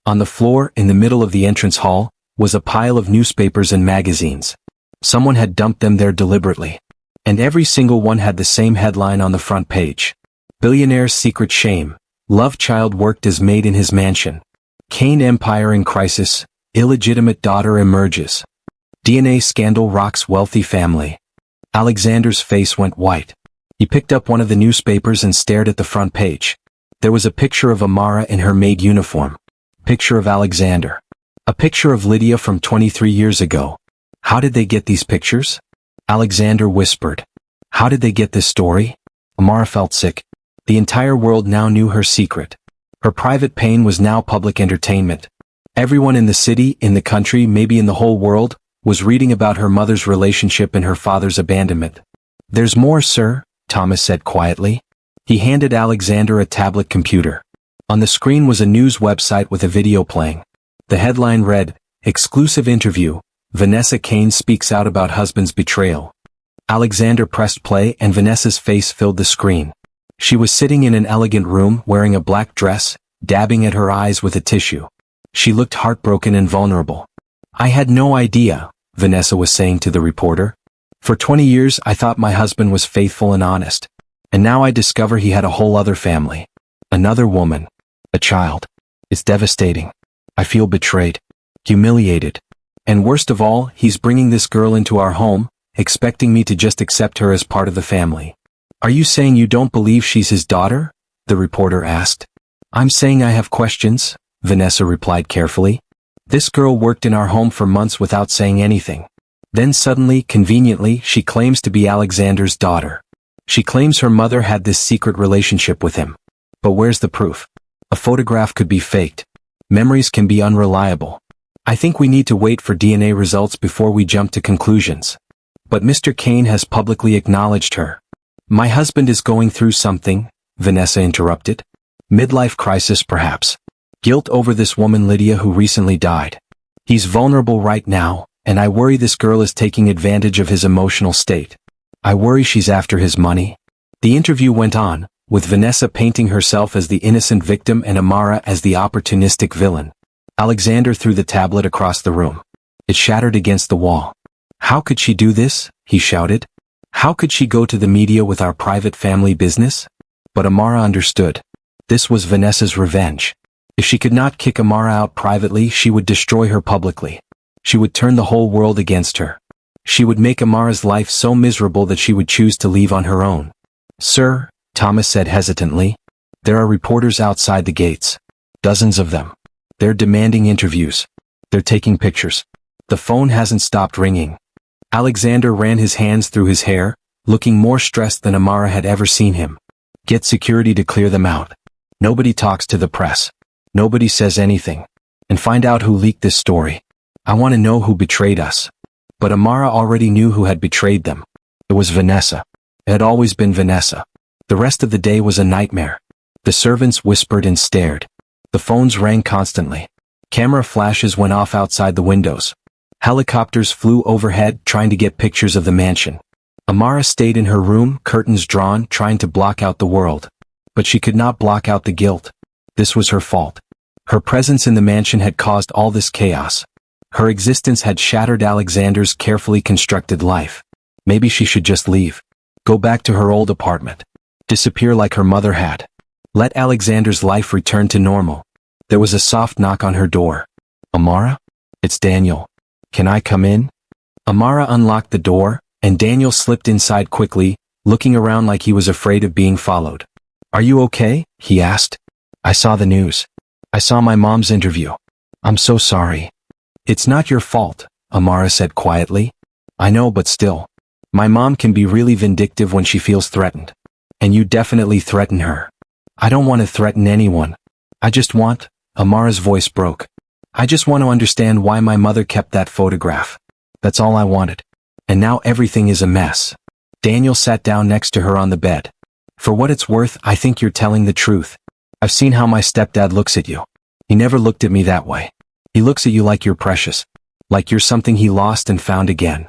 On the floor, in the middle of the entrance hall, was a pile of newspapers and magazines. Someone had dumped them there deliberately. And every single one had the same headline on the front page. Billionaire's secret shame. Love child worked as maid in his mansion. Kane empire in crisis. Illegitimate daughter emerges. DNA scandal rocks wealthy family. Alexander's face went white. He picked up one of the newspapers and stared at the front page. There was a picture of Amara in her maid uniform. Picture of Alexander. A picture of Lydia from 23 years ago. How did they get these pictures? Alexander whispered. How did they get this story? Amara felt sick. The entire world now knew her secret. Her private pain was now public entertainment. Everyone in the city, in the country, maybe in the whole world, was reading about her mother's relationship and her father's abandonment. There's more, sir, Thomas said quietly. He handed Alexander a tablet computer. On the screen was a news website with a video playing. The headline read, Exclusive interview, Vanessa Kane speaks out about husband's betrayal. Alexander pressed play and Vanessa's face filled the screen. She was sitting in an elegant room wearing a black dress, dabbing at her eyes with a tissue. She looked heartbroken and vulnerable. I had no idea, Vanessa was saying to the reporter. For 20 years I thought my husband was faithful and honest. And now I discover he had a whole other family. Another woman. A child. It's devastating. I feel betrayed. Humiliated. And worst of all, he's bringing this girl into our home, expecting me to just accept her as part of the family. Are you saying you don't believe she's his daughter? The reporter asked. I'm saying I have questions, Vanessa replied carefully. This girl worked in our home for months without saying anything. Then suddenly, conveniently, she claims to be Alexander's daughter. She claims her mother had this secret relationship with him. But where's the proof? A photograph could be faked. Memories can be unreliable. I think we need to wait for DNA results before we jump to conclusions. But Mr. Kane has publicly acknowledged her. My husband is going through something, Vanessa interrupted. Midlife crisis perhaps. Guilt over this woman Lydia who recently died. He's vulnerable right now, and I worry this girl is taking advantage of his emotional state. I worry she's after his money." The interview went on, with Vanessa painting herself as the innocent victim and Amara as the opportunistic villain. Alexander threw the tablet across the room. It shattered against the wall. "How could she do this?" he shouted. "How could she go to the media with our private family business?" But Amara understood. This was Vanessa's revenge. If she could not kick Amara out privately, she would destroy her publicly. She would turn the whole world against her. She would make Amara's life so miserable that she would choose to leave on her own. "Sir," Thomas said hesitantly, "there are reporters outside the gates. Dozens of them. They're demanding interviews. They're taking pictures." The phone hasn't stopped ringing. Alexander ran his hands through his hair, looking more stressed than Amara had ever seen him. "Get security to clear them out. Nobody talks to the press. Nobody says anything. And find out who leaked this story. I want to know who betrayed us." But Amara already knew who had betrayed them. It was Vanessa. It had always been Vanessa. The rest of the day was a nightmare. The servants whispered and stared. The phones rang constantly. Camera flashes went off outside the windows. Helicopters flew overhead trying to get pictures of the mansion. Amara stayed in her room, curtains drawn, trying to block out the world. But she could not block out the guilt. This was her fault. Her presence in the mansion had caused all this chaos. Her existence had shattered Alexander's carefully constructed life. Maybe she should just leave. Go back to her old apartment. Disappear like her mother had. Let Alexander's life return to normal. There was a soft knock on her door. "Amara? It's Daniel. Can I come in?" Amara unlocked the door, and Daniel slipped inside quickly, looking around like he was afraid of being followed. "Are you okay?" he asked. "I saw the news. I saw my mom's interview. I'm so sorry." "It's not your fault," Amara said quietly. "I know, but still. My mom can be really vindictive when she feels threatened. And you definitely threaten her." "I don't want to threaten anyone. I just want," Amara's voice broke. "I just want to understand why my mother kept that photograph. That's all I wanted. And now everything is a mess." Daniel sat down next to her on the bed. "For what it's worth, I think you're telling the truth. I've seen how my stepdad looks at you. He never looked at me that way. He looks at you like you're precious. Like you're something he lost and found again.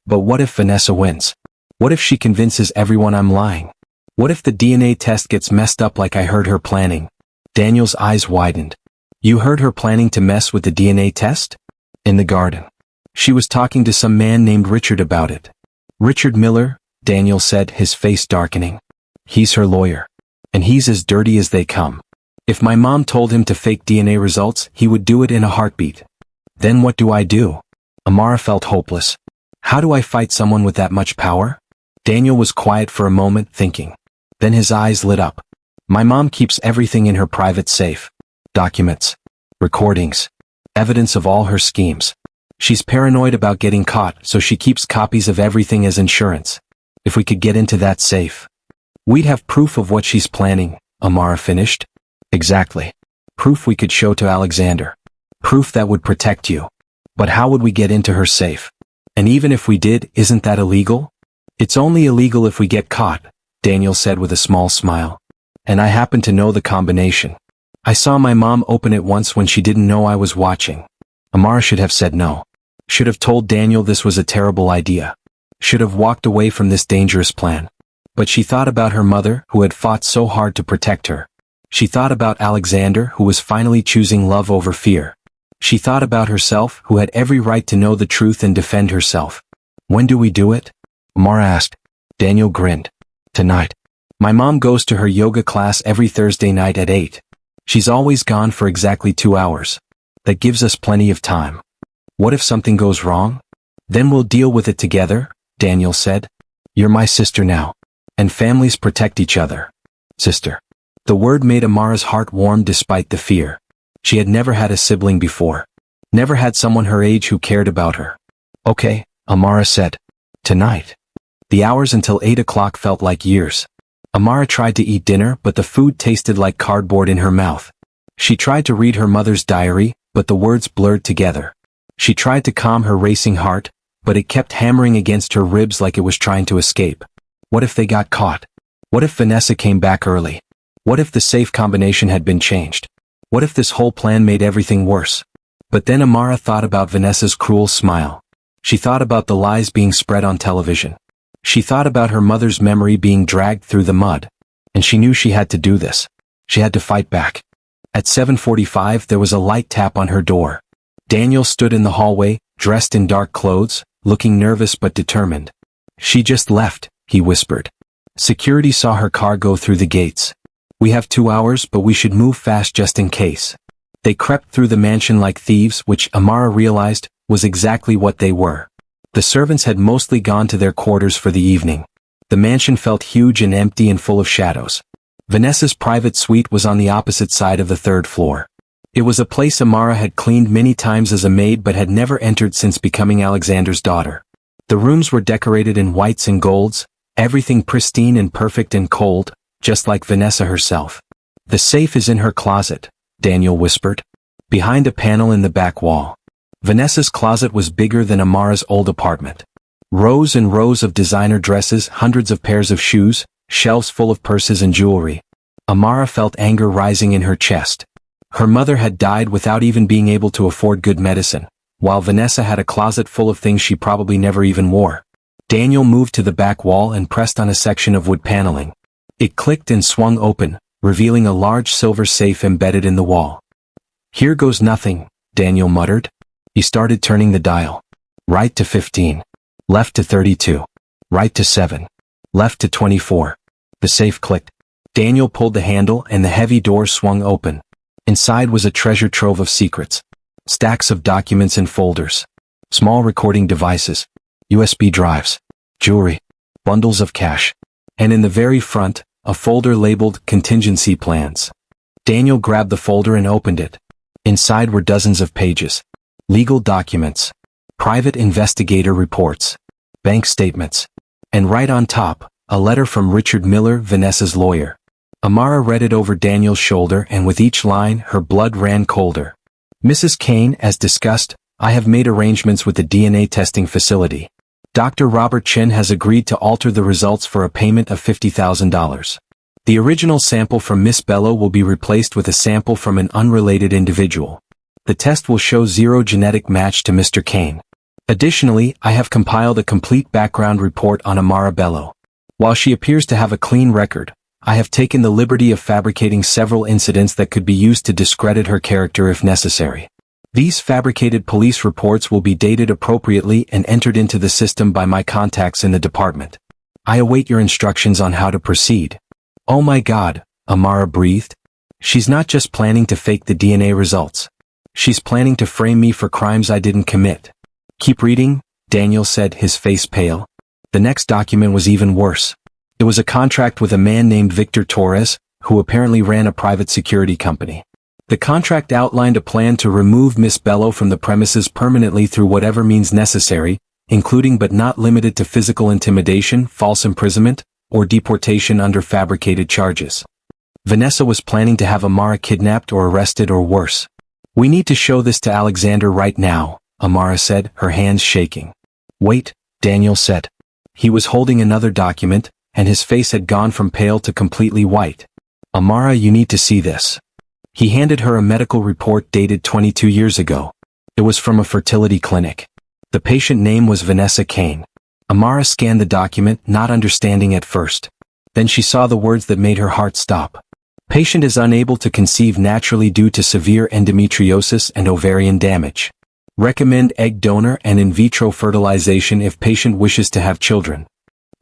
But what if Vanessa wins? What if she convinces everyone I'm lying? What if the DNA test gets messed up like I heard her planning?" Daniel's eyes widened. "You heard her planning to mess with the DNA test?" "In the garden. She was talking to some man named Richard about it." "Richard Miller," Daniel said, his face darkening. "He's her lawyer. And he's as dirty as they come. If my mom told him to fake DNA results, he would do it in a heartbeat. Then what do I do?" Amara felt hopeless. How do I fight someone with that much power? Daniel was quiet for a moment, thinking. Then his eyes lit up. My mom keeps everything in her private safe. Documents. Recordings. Evidence of all her schemes. She's paranoid about getting caught, so she keeps copies of everything as insurance. If we could get into that safe, we'd have proof of what she's planning, Amara finished. Exactly. Proof we could show to Alexander. Proof that would protect you. But how would we get into her safe? And even if we did, isn't that illegal? It's only illegal if we get caught, Daniel said with a small smile. And I happen to know the combination. I saw my mom open it once when she didn't know I was watching. Amara should have said no. Should have told Daniel this was a terrible idea. Should have walked away from this dangerous plan. But she thought about her mother, who had fought so hard to protect her. She thought about Alexander, who was finally choosing love over fear. She thought about herself, who had every right to know the truth and defend herself. When do we do it? Amara asked. Daniel grinned. Tonight. My mom goes to her yoga class every Thursday night at 8. She's always gone for exactly 2 hours. That gives us plenty of time. What if something goes wrong? Then we'll deal with it together, Daniel said. You're my sister now. And families protect each other. Sister. The word made Amara's heart warm despite the fear. She had never had a sibling before. Never had someone her age who cared about her. Okay, Amara said. Tonight. The hours until 8 o'clock felt like years. Amara tried to eat dinner, but the food tasted like cardboard in her mouth. She tried to read her mother's diary, but the words blurred together. She tried to calm her racing heart, but it kept hammering against her ribs like it was trying to escape. What if they got caught? What if Vanessa came back early? What if the safe combination had been changed? What if this whole plan made everything worse? But then Amara thought about Vanessa's cruel smile. She thought about the lies being spread on television. She thought about her mother's memory being dragged through the mud. And she knew she had to do this. She had to fight back. At 7:45 there was a light tap on her door. Daniel stood in the hallway, dressed in dark clothes, looking nervous but determined. "She just left," he whispered. "Security saw her car go through the gates. We have 2 hours, but we should move fast just in case." They crept through the mansion like thieves, which Amara realized was exactly what they were. The servants had mostly gone to their quarters for the evening. The mansion felt huge and empty and full of shadows. Vanessa's private suite was on the opposite side of the 3rd floor. It was a place Amara had cleaned many times as a maid but had never entered since becoming Alexander's daughter. The rooms were decorated in whites and golds, everything pristine and perfect and cold, just like Vanessa herself. "The safe is in her closet," Daniel whispered. "Behind a panel in the back wall." Vanessa's closet was bigger than Amara's old apartment. Rows and rows of designer dresses, hundreds of pairs of shoes, shelves full of purses and jewelry. Amara felt anger rising in her chest. Her mother had died without even being able to afford good medicine, while Vanessa had a closet full of things she probably never even wore. Daniel moved to the back wall and pressed on a section of wood paneling. It clicked and swung open, revealing a large silver safe embedded in the wall. "Here goes nothing," Daniel muttered. He started turning the dial. Right to 15. Left to 32. Right to 7. Left to 24. The safe clicked. Daniel pulled the handle and the heavy door swung open. Inside was a treasure trove of secrets. Stacks of documents and folders. Small recording devices. USB drives. Jewelry. Bundles of cash. And in the very front, a folder labeled Contingency Plans. Daniel grabbed the folder and opened it. Inside were dozens of pages. Legal documents. Private investigator reports. Bank statements. And right on top, a letter from Richard Miller, Vanessa's lawyer. Amara read it over Daniel's shoulder, and with each line, her blood ran colder. "Mrs. Kane, as discussed, I have made arrangements with the DNA testing facility. Dr. Robert Chen has agreed to alter the results for a payment of $50,000. The original sample from Miss Bello will be replaced with a sample from an unrelated individual. The test will show zero genetic match to Mr. Kane. Additionally, I have compiled a complete background report on Amara Bello. While she appears to have a clean record, I have taken the liberty of fabricating several incidents that could be used to discredit her character if necessary. These fabricated police reports will be dated appropriately and entered into the system by my contacts in the department. I await your instructions on how to proceed." "Oh my God," Amara breathed. "She's not just planning to fake the DNA results. She's planning to frame me for crimes I didn't commit." "Keep reading," Daniel said, his face pale. The next document was even worse. It was a contract with a man named Victor Torres, who apparently ran a private security company. The contract outlined a plan to remove Miss Bello from the premises permanently through whatever means necessary, including but not limited to physical intimidation, false imprisonment, or deportation under fabricated charges. Vanessa was planning to have Amara kidnapped or arrested or worse. "We need to show this to Alexander right now," Amara said, her hands shaking. "Wait," Daniel said. He was holding another document, and his face had gone from pale to completely white. "Amara, you need to see this." He handed her a medical report dated 22 years ago. It was from a fertility clinic. The patient name was Vanessa Kane. Amara scanned the document, not understanding at first. Then she saw the words that made her heart stop. "Patient is unable to conceive naturally due to severe endometriosis and ovarian damage. Recommend egg donor and in vitro fertilization if patient wishes to have children."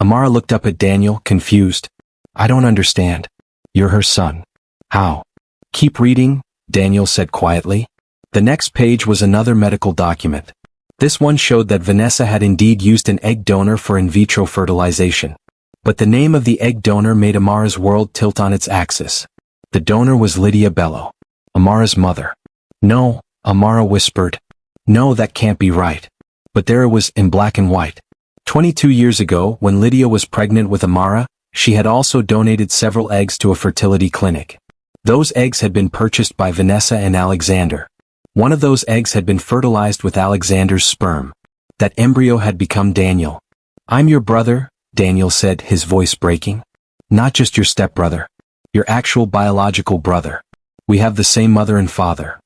Amara looked up at Daniel, confused. "I don't understand. You're her son. How?" "Keep reading," Daniel said quietly. The next page was another medical document. This one showed that Vanessa had indeed used an egg donor for in vitro fertilization. But the name of the egg donor made Amara's world tilt on its axis. The donor was Lydia Bello, Amara's mother. "No," Amara whispered. "No, that can't be right." But there it was, in black and white. 22 years ago, when Lydia was pregnant with Amara, she had also donated several eggs to a fertility clinic. Those eggs had been purchased by Vanessa and Alexander. One of those eggs had been fertilized with Alexander's sperm. That embryo had become Daniel. "I'm your brother," Daniel said, his voice breaking. "Not just your stepbrother. Your actual biological brother. We have the same mother and father."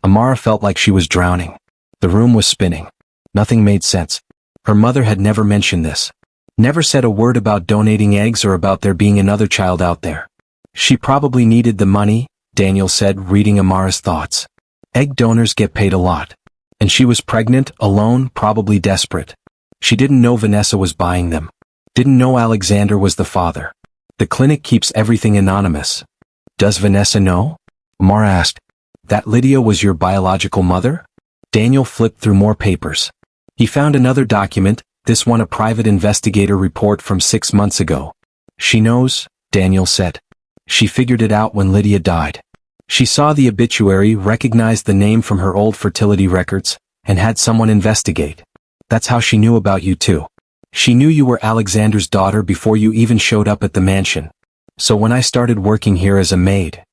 Amara felt like she was drowning. The room was spinning. Nothing made sense. Her mother had never mentioned this. Never said a word about donating eggs or about there being another child out there. She probably needed the money, Daniel said, reading Amara's thoughts. Egg donors get paid a lot. And she was pregnant, alone, probably desperate. She didn't know Vanessa was buying them. Didn't know Alexander was the father. The clinic keeps everything anonymous. Does Vanessa know? Amara asked. That Lydia was your biological mother? Daniel flipped through more papers. He found another document, this one a private investigator report from 6 months ago. She knows, Daniel said. She figured it out when Lydia died. She saw the obituary, recognized the name from her old fertility records, and had someone investigate. That's how she knew about you too. She knew you were Alexander's daughter before you even showed up at the mansion. So when I started working here as a maid,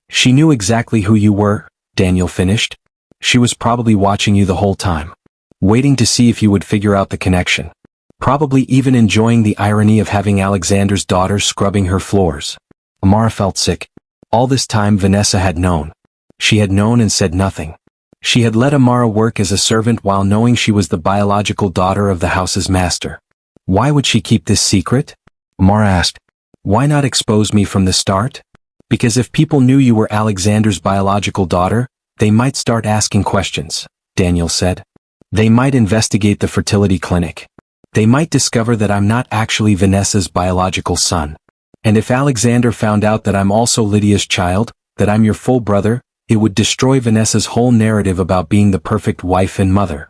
she knew exactly who you were, Daniel finished. She was probably watching you the whole time, waiting to see if you would figure out the connection. Probably even enjoying the irony of having Alexander's daughter scrubbing her floors. Amara felt sick. All this time Vanessa had known. She had known and said nothing. She had let Amara work as a servant while knowing she was the biological daughter of the house's master. Why would she keep this secret? Amara asked. Why not expose me from the start? Because if people knew you were Alexander's biological daughter, they might start asking questions, Daniel said. They might investigate the fertility clinic. They might discover that I'm not actually Vanessa's biological son. And if Alexander found out that I'm also Lydia's child, that I'm your full brother, it would destroy Vanessa's whole narrative about being the perfect wife and mother.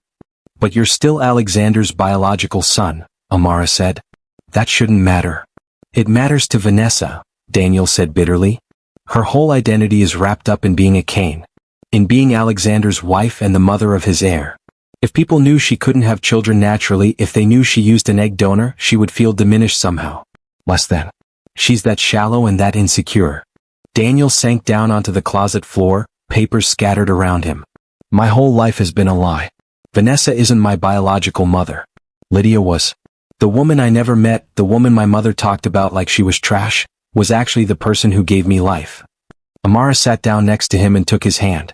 But you're still Alexander's biological son, Amara said. That shouldn't matter. It matters to Vanessa, Daniel said bitterly. Her whole identity is wrapped up in being a Kane. In being Alexander's wife and the mother of his heir. If people knew she couldn't have children naturally, if they knew she used an egg donor, she would feel diminished somehow. Less than. She's that shallow and that insecure. Daniel sank down onto the closet floor, papers scattered around him. My whole life has been a lie. Vanessa isn't my biological mother. Lydia was. The woman I never met, the woman my mother talked about like she was trash, was actually the person who gave me life. Amara sat down next to him and took his hand.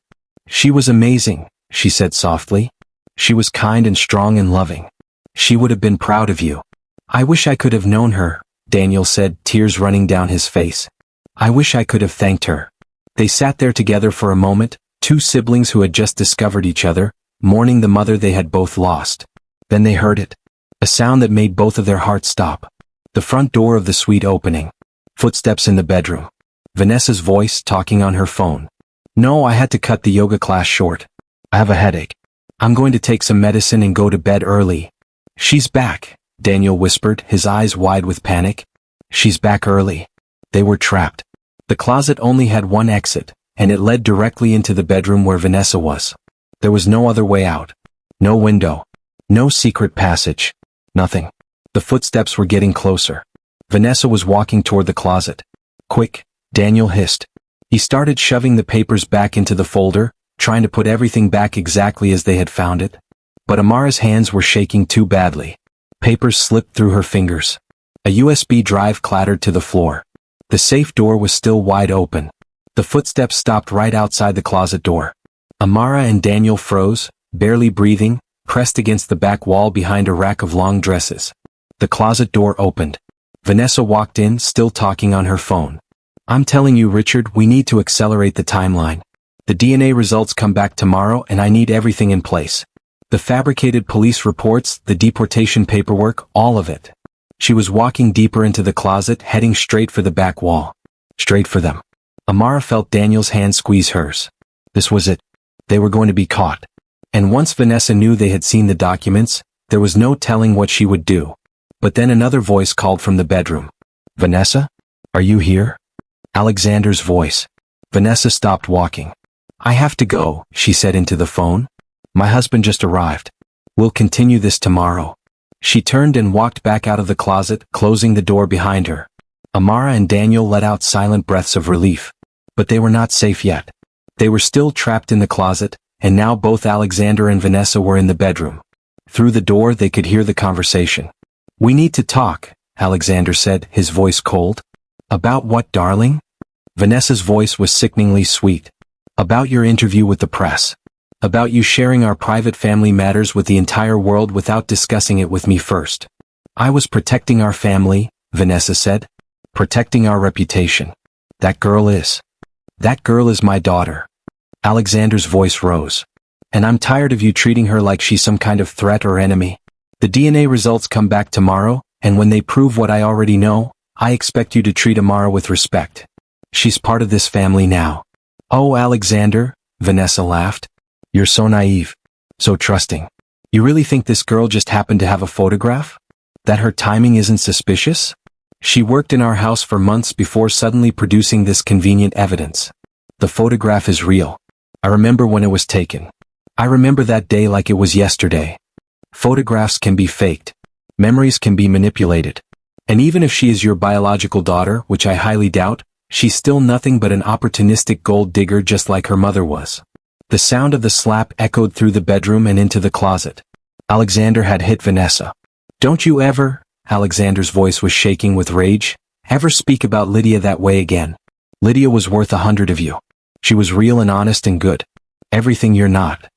She was amazing, she said softly. She was kind and strong and loving. She would have been proud of you. I wish I could have known her, Daniel said, tears running down his face. I wish I could have thanked her. They sat there together for a moment, two siblings who had just discovered each other, mourning the mother they had both lost. Then they heard it. A sound that made both of their hearts stop. The front door of the suite opening. Footsteps in the bedroom. Vanessa's voice talking on her phone. No, I had to cut the yoga class short. I have a headache. I'm going to take some medicine and go to bed early. She's back, Daniel whispered, his eyes wide with panic. She's back early. They were trapped. The closet only had one exit, and it led directly into the bedroom where Vanessa was. There was no other way out. No window. No secret passage. Nothing. The footsteps were getting closer. Vanessa was walking toward the closet. Quick, Daniel hissed. He started shoving the papers back into the folder, trying to put everything back exactly as they had found it. But Amara's hands were shaking too badly. Papers slipped through her fingers. A USB drive clattered to the floor. The safe door was still wide open. The footsteps stopped right outside the closet door. Amara and Daniel froze, barely breathing, pressed against the back wall behind a rack of long dresses. The closet door opened. Vanessa walked in, still talking on her phone. I'm telling you, Richard, we need to accelerate the timeline. The DNA results come back tomorrow and I need everything in place. The fabricated police reports, the deportation paperwork, all of it. She was walking deeper into the closet, heading straight for the back wall. Straight for them. Amara felt Daniel's hand squeeze hers. This was it. They were going to be caught. And once Vanessa knew they had seen the documents, there was no telling what she would do. But then another voice called from the bedroom. Vanessa? Are you here? Alexander's voice. Vanessa stopped walking. I have to go, she said into the phone. My husband just arrived. We'll continue this tomorrow. She turned and walked back out of the closet, closing the door behind her. Amara and Daniel let out silent breaths of relief. But they were not safe yet. They were still trapped in the closet, and now both Alexander and Vanessa were in the bedroom. Through the door they could hear the conversation. We need to talk, Alexander said, his voice cold. About what, darling? Vanessa's voice was sickeningly sweet. About your interview with the press. About you sharing our private family matters with the entire world without discussing it with me first. I was protecting our family, Vanessa said. Protecting our reputation. That girl is my daughter. Alexander's voice rose. And I'm tired of you treating her like she's some kind of threat or enemy. The DNA results come back tomorrow, and when they prove what I already know, I expect you to treat Amara with respect. She's part of this family now. Oh, Alexander, Vanessa laughed. You're so naive. So trusting. You really think this girl just happened to have a photograph? That her timing isn't suspicious? She worked in our house for months before suddenly producing this convenient evidence. The photograph is real. I remember when it was taken. I remember that day like it was yesterday. Photographs can be faked. Memories can be manipulated. And even if she is your biological daughter, which I highly doubt, she's still nothing but an opportunistic gold digger just like her mother was. The sound of the slap echoed through the bedroom and into the closet. Alexander had hit Vanessa. Don't you ever, Alexander's voice was shaking with rage, ever speak about Lydia that way again. Lydia was worth 100 of you. She was real and honest and good. Everything you're not.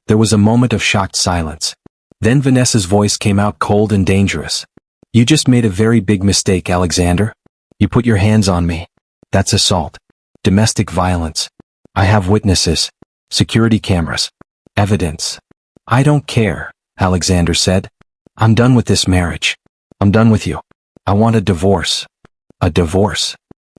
There was a moment of shocked silence. Then Vanessa's voice came out cold and dangerous. You just made a very big mistake, Alexander. You put your hands on me. That's assault. Domestic violence. I have witnesses. Security cameras. Evidence. I don't care, Alexander said. I'm done with this marriage. I'm done with you. I want a divorce. A divorce.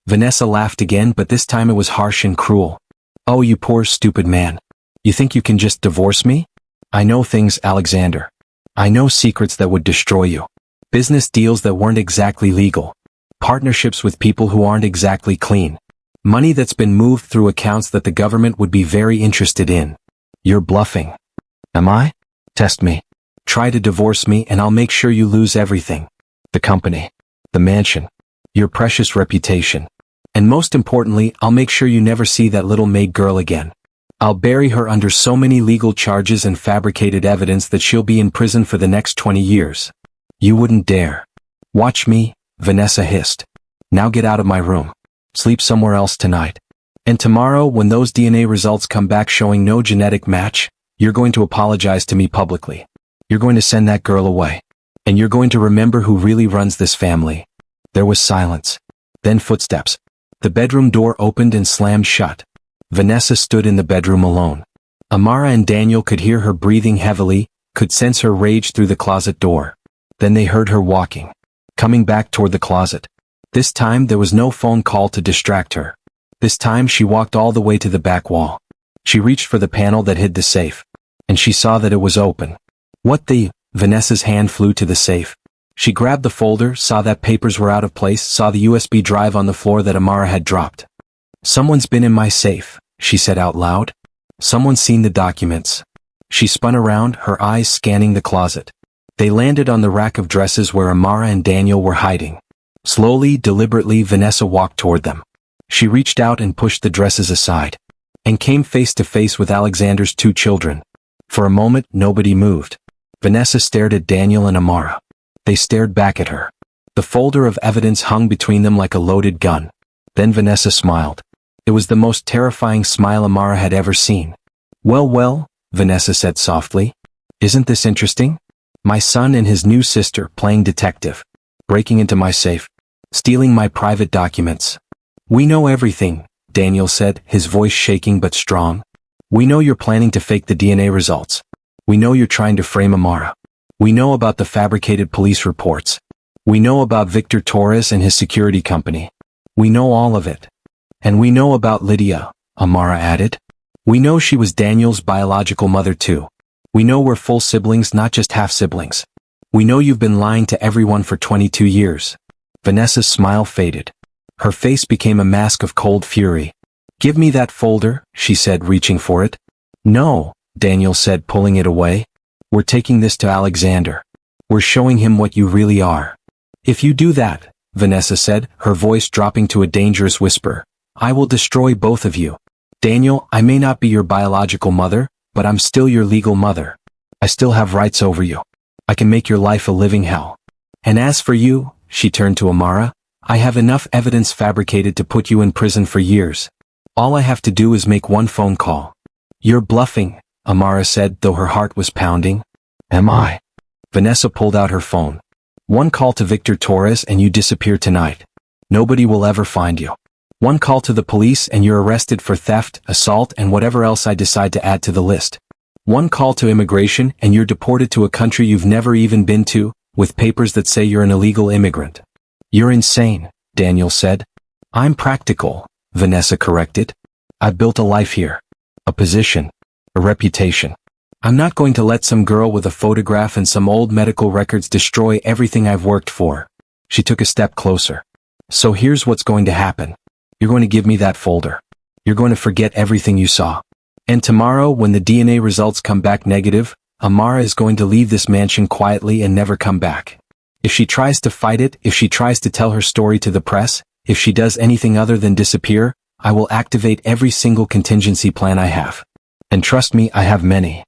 Vanessa laughed again, but this time it was harsh and cruel. Oh, you poor stupid man. You think you can just divorce me? I know things, Alexander. I know secrets that would destroy you. Business deals that weren't exactly legal. Partnerships with people who aren't exactly clean. Money that's been moved through accounts that the government would be very interested in. You're bluffing. Am I? Test me. Try to divorce me and I'll make sure you lose everything. The company. The mansion. Your precious reputation. And most importantly, I'll make sure you never see that little maid girl again. I'll bury her under so many legal charges and fabricated evidence that she'll be in prison for the next 20 years. You wouldn't dare. Watch me, Vanessa hissed. Now get out of my room. Sleep somewhere else tonight. And tomorrow, when those DNA results come back showing no genetic match, you're going to apologize to me publicly. You're going to send that girl away. And you're going to remember who really runs this family. There was silence. Then footsteps. The bedroom door opened and slammed shut. Vanessa stood in the bedroom alone. Amara and Daniel could hear her breathing heavily, could sense her rage through the closet door. Then they heard her walking. Coming back toward the closet. This time there was no phone call to distract her. This time she walked all the way to the back wall. She reached for the panel that hid the safe. And she saw that it was open. What the? Vanessa's hand flew to the safe. She grabbed the folder, saw that papers were out of place, saw the USB drive on the floor that Amara had dropped. Someone's been in my safe, she said out loud. Someone's seen the documents. She spun around, her eyes scanning the closet. They landed on the rack of dresses where Amara and Daniel were hiding. Slowly, deliberately, Vanessa walked toward them. She reached out and pushed the dresses aside. And came face to face with Alexander's 2 children. For a moment, nobody moved. Vanessa stared at Daniel and Amara. They stared back at her. The folder of evidence hung between them like a loaded gun. Then Vanessa smiled. It was the most terrifying smile Amara had ever seen. Well, Vanessa said softly. Isn't this interesting? My son and his new sister playing detective. Breaking into my safe. Stealing my private documents. We know everything, Daniel said, his voice shaking but strong. We know you're planning to fake the DNA results. We know you're trying to frame Amara. We know about the fabricated police reports. We know about Victor Torres and his security company. We know all of it. And we know about Lydia, Amara added. We know she was Daniel's biological mother too. We know we're full siblings, not just half siblings. We know you've been lying to everyone for 22 years. Vanessa's smile faded. Her face became a mask of cold fury. Give me that folder, she said, reaching for it. No, Daniel said, pulling it away. We're taking this to Alexander. We're showing him what you really are. If you do that, Vanessa said, her voice dropping to a dangerous whisper, I will destroy both of you. Daniel, I may not be your biological mother, but I'm still your legal mother. I still have rights over you. I can make your life a living hell. And as for you, she turned to Amara, I have enough evidence fabricated to put you in prison for years. All I have to do is make one phone call. You're bluffing, Amara said, though her heart was pounding. Am I? Vanessa pulled out her phone. One call to Victor Torres and you disappear tonight. Nobody will ever find you. One call to the police and you're arrested for theft, assault and whatever else I decide to add to the list. One call to immigration and you're deported to a country you've never even been to, with papers that say you're an illegal immigrant. You're insane, Daniel said. I'm practical, Vanessa corrected. I've built a life here. A position. A reputation. I'm not going to let some girl with a photograph and some old medical records destroy everything I've worked for. She took a step closer. So here's what's going to happen. You're going to give me that folder. You're going to forget everything you saw. And tomorrow, when the DNA results come back negative, Amara is going to leave this mansion quietly and never come back. If she tries to fight it, if she tries to tell her story to the press, if she does anything other than disappear, I will activate every single contingency plan I have. And trust me, I have many.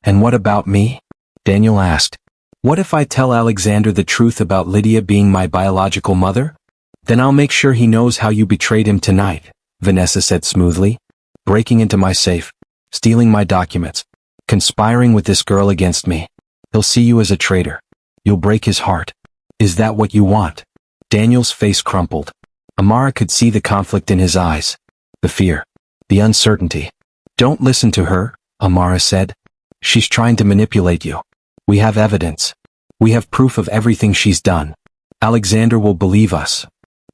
And what about me? Daniel asked. What if I tell Alexander the truth about Lydia being my biological mother? Then I'll make sure he knows how you betrayed him tonight, Vanessa said smoothly. Breaking into my safe, stealing my documents, conspiring with this girl against me. He'll see you as a traitor. You'll break his heart. Is that what you want? Daniel's face crumpled. Amara could see the conflict in his eyes. The fear. The uncertainty. Don't listen to her, Amara said. She's trying to manipulate you. We have evidence. We have proof of everything she's done. Alexander will believe us.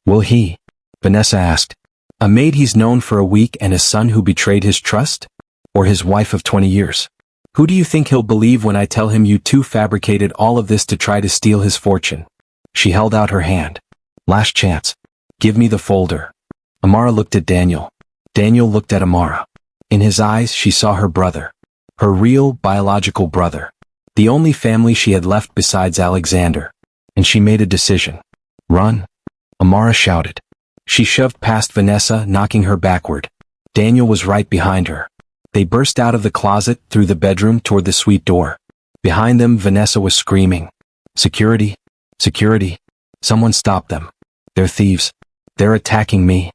Will he? Vanessa asked. A maid he's known for a week and a son who betrayed his trust? Or his wife of 20 years? Who do you think he'll believe when I tell him you two fabricated all of this to try to steal his fortune? She held out her hand. Last chance. Give me the folder. Amara looked at Daniel. Daniel looked at Amara. In his eyes she saw her brother. Her real, biological brother. The only family she had left besides Alexander. And she made a decision. Run. Amara shouted. She shoved past Vanessa, knocking her backward. Daniel was right behind her. They burst out of the closet, through the bedroom, toward the suite door. Behind them, Vanessa was screaming. Security! Security! Someone stop them. They're thieves. They're attacking me.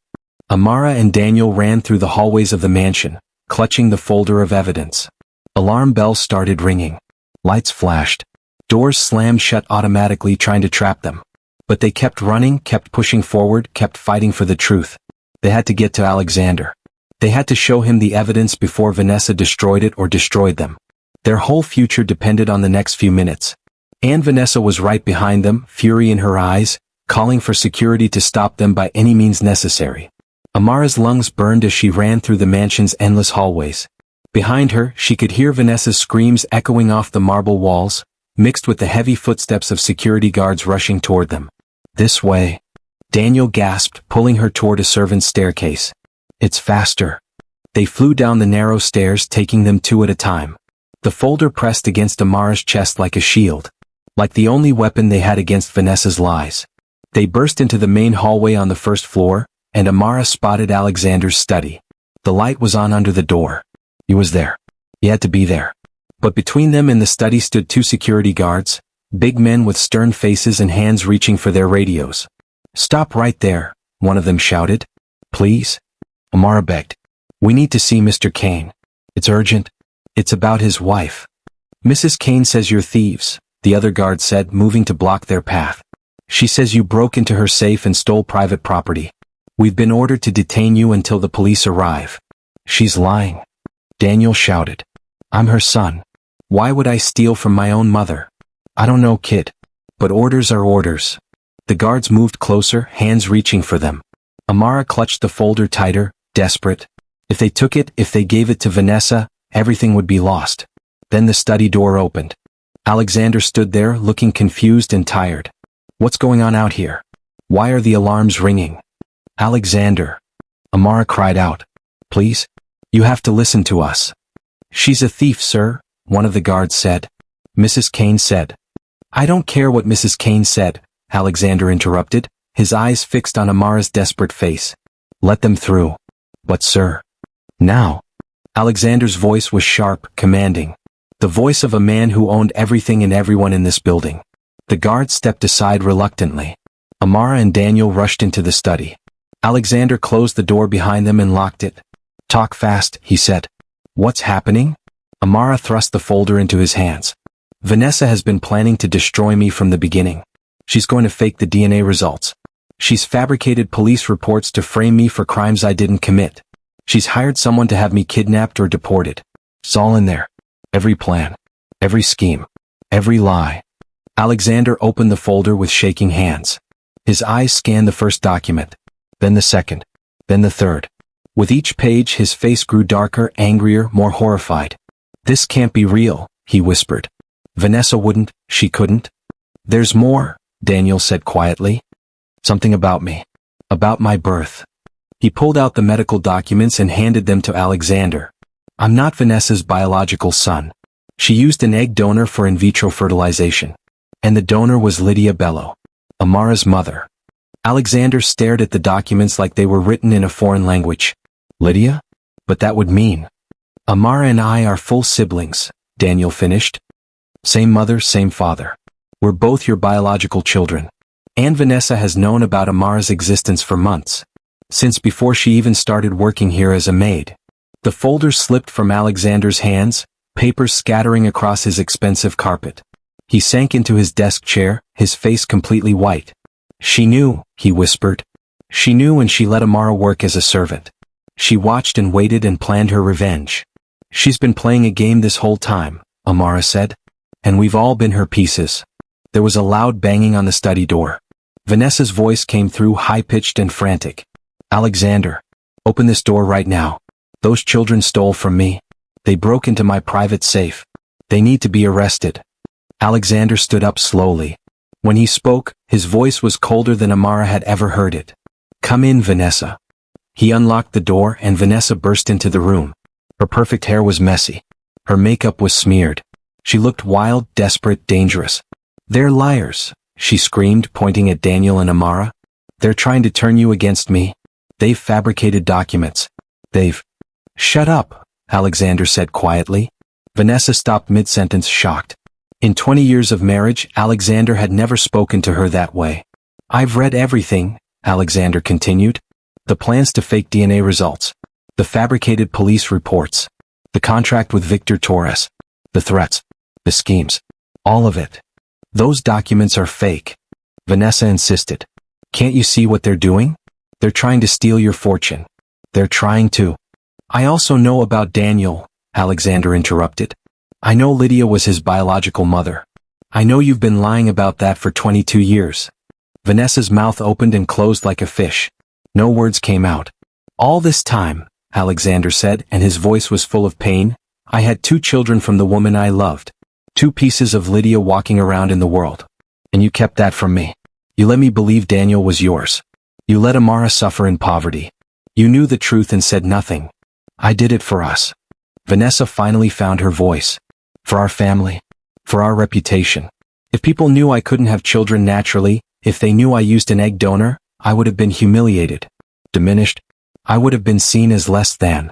Amara and Daniel ran through the hallways of the mansion, clutching the folder of evidence. Alarm bells started ringing. Lights flashed. Doors slammed shut automatically, trying to trap them. But they kept running, kept pushing forward, kept fighting for the truth. They had to get to Alexander. They had to show him the evidence before Vanessa destroyed it or destroyed them. Their whole future depended on the next few minutes. And Vanessa was right behind them, fury in her eyes, calling for security to stop them by any means necessary. Amara's lungs burned as she ran through the mansion's endless hallways. Behind her, she could hear Vanessa's screams echoing off the marble walls, mixed with the heavy footsteps of security guards rushing toward them. This way. Daniel gasped, pulling her toward a servant's staircase. It's faster. They flew down the narrow stairs, taking them two at a time. The folder pressed against Amara's chest like a shield. Like the only weapon they had against Vanessa's lies. They burst into the main hallway on the first floor, and Amara spotted Alexander's study. The light was on under the door. He was there. He had to be there. But between them and the study stood two security guards, big men with stern faces and hands reaching for their radios. Stop right there, one of them shouted. Please? Amara begged. We need to see Mr. Kane. It's urgent. It's about his wife. Mrs. Kane says you're thieves, the other guard said, moving to block their path. She says you broke into her safe and stole private property. We've been ordered to detain you until the police arrive. She's lying. Daniel shouted. I'm her son. Why would I steal from my own mother? I don't know, kid. But orders are orders. The guards moved closer, hands reaching for them. Amara clutched the folder tighter, desperate. If they took it, if they gave it to Vanessa, everything would be lost. Then the study door opened. Alexander stood there, looking confused and tired. What's going on out here? Why are the alarms ringing? Alexander. Amara cried out. Please? You have to listen to us. She's a thief, sir, one of the guards said. Mrs. Kane said. I don't care what Mrs. Kane said, Alexander interrupted, his eyes fixed on Amara's desperate face. Let them through. But sir. Now. Alexander's voice was sharp, commanding. The voice of a man who owned everything and everyone in this building. The guard stepped aside reluctantly. Amara and Daniel rushed into the study. Alexander closed the door behind them and locked it. "Talk fast," he said. "What's happening?" Amara thrust the folder into his hands. "Vanessa has been planning to destroy me from the beginning. She's going to fake the DNA results. She's fabricated police reports to frame me for crimes I didn't commit. She's hired someone to have me kidnapped or deported. It's all in there. Every plan. Every scheme. Every lie." Alexander opened the folder with shaking hands. His eyes scanned the first document, then the second, then the third. With each page his face grew darker, angrier, more horrified. "This can't be real," he whispered. "Vanessa wouldn't, she couldn't." "There's more," Daniel said quietly. "Something about me. About my birth." He pulled out the medical documents and handed them to Alexander. "I'm not Vanessa's biological son. She used an egg donor for in vitro fertilization. And the donor was Lydia Bello, Amara's mother." Alexander stared at the documents like they were written in a foreign language. "Lydia? But that would mean—" "Amara and I are full siblings," Daniel finished. "Same mother, same father. We're both your biological children. And Vanessa has known about Amara's existence for months. Since before she even started working here as a maid." The folder slipped from Alexander's hands, papers scattering across his expensive carpet. He sank into his desk chair, his face completely white. "She knew," he whispered. "She knew, and she let Amara work as a servant. She watched and waited and planned her revenge. She's been playing a game this whole time," Amara said. "And we've all been her pieces." There was a loud banging on the study door. Vanessa's voice came through, high-pitched and frantic. "Alexander, open this door right now. Those children stole from me. They broke into my private safe. They need to be arrested." Alexander stood up slowly. When he spoke, his voice was colder than Amara had ever heard it. "Come in, Vanessa." He unlocked the door and Vanessa burst into the room. Her perfect hair was messy. Her makeup was smeared. She looked wild, desperate, dangerous. "They're liars," she screamed, pointing at Daniel and Amara. "They're trying to turn you against me. They've fabricated documents. They've—" "Shut up," Alexander said quietly. Vanessa stopped mid-sentence, shocked. In 20 years of marriage, Alexander had never spoken to her that way. "I've read everything," Alexander continued. "The plans to fake DNA results. The fabricated police reports. The contract with Victor Torres. The threats. The schemes. All of it. Those documents are fake." Vanessa insisted. "Can't you see what they're doing? They're trying to steal your fortune. They're trying to—" "I also know about Daniel," Alexander interrupted. "I know Lydia was his biological mother. I know you've been lying about that for 22 years. Vanessa's mouth opened and closed like a fish. No words came out. "All this time," Alexander said, and his voice was full of pain, "I had 2 children from the woman I loved. 2 pieces of Lydia walking around in the world. And you kept that from me. You let me believe Daniel was yours. You let Amara suffer in poverty. You knew the truth and said nothing. I did it for us." Vanessa finally found her voice. "For our family. For our reputation. If people knew I couldn't have children naturally, if they knew I used an egg donor, I would have been humiliated. Diminished. I would have been seen as less than."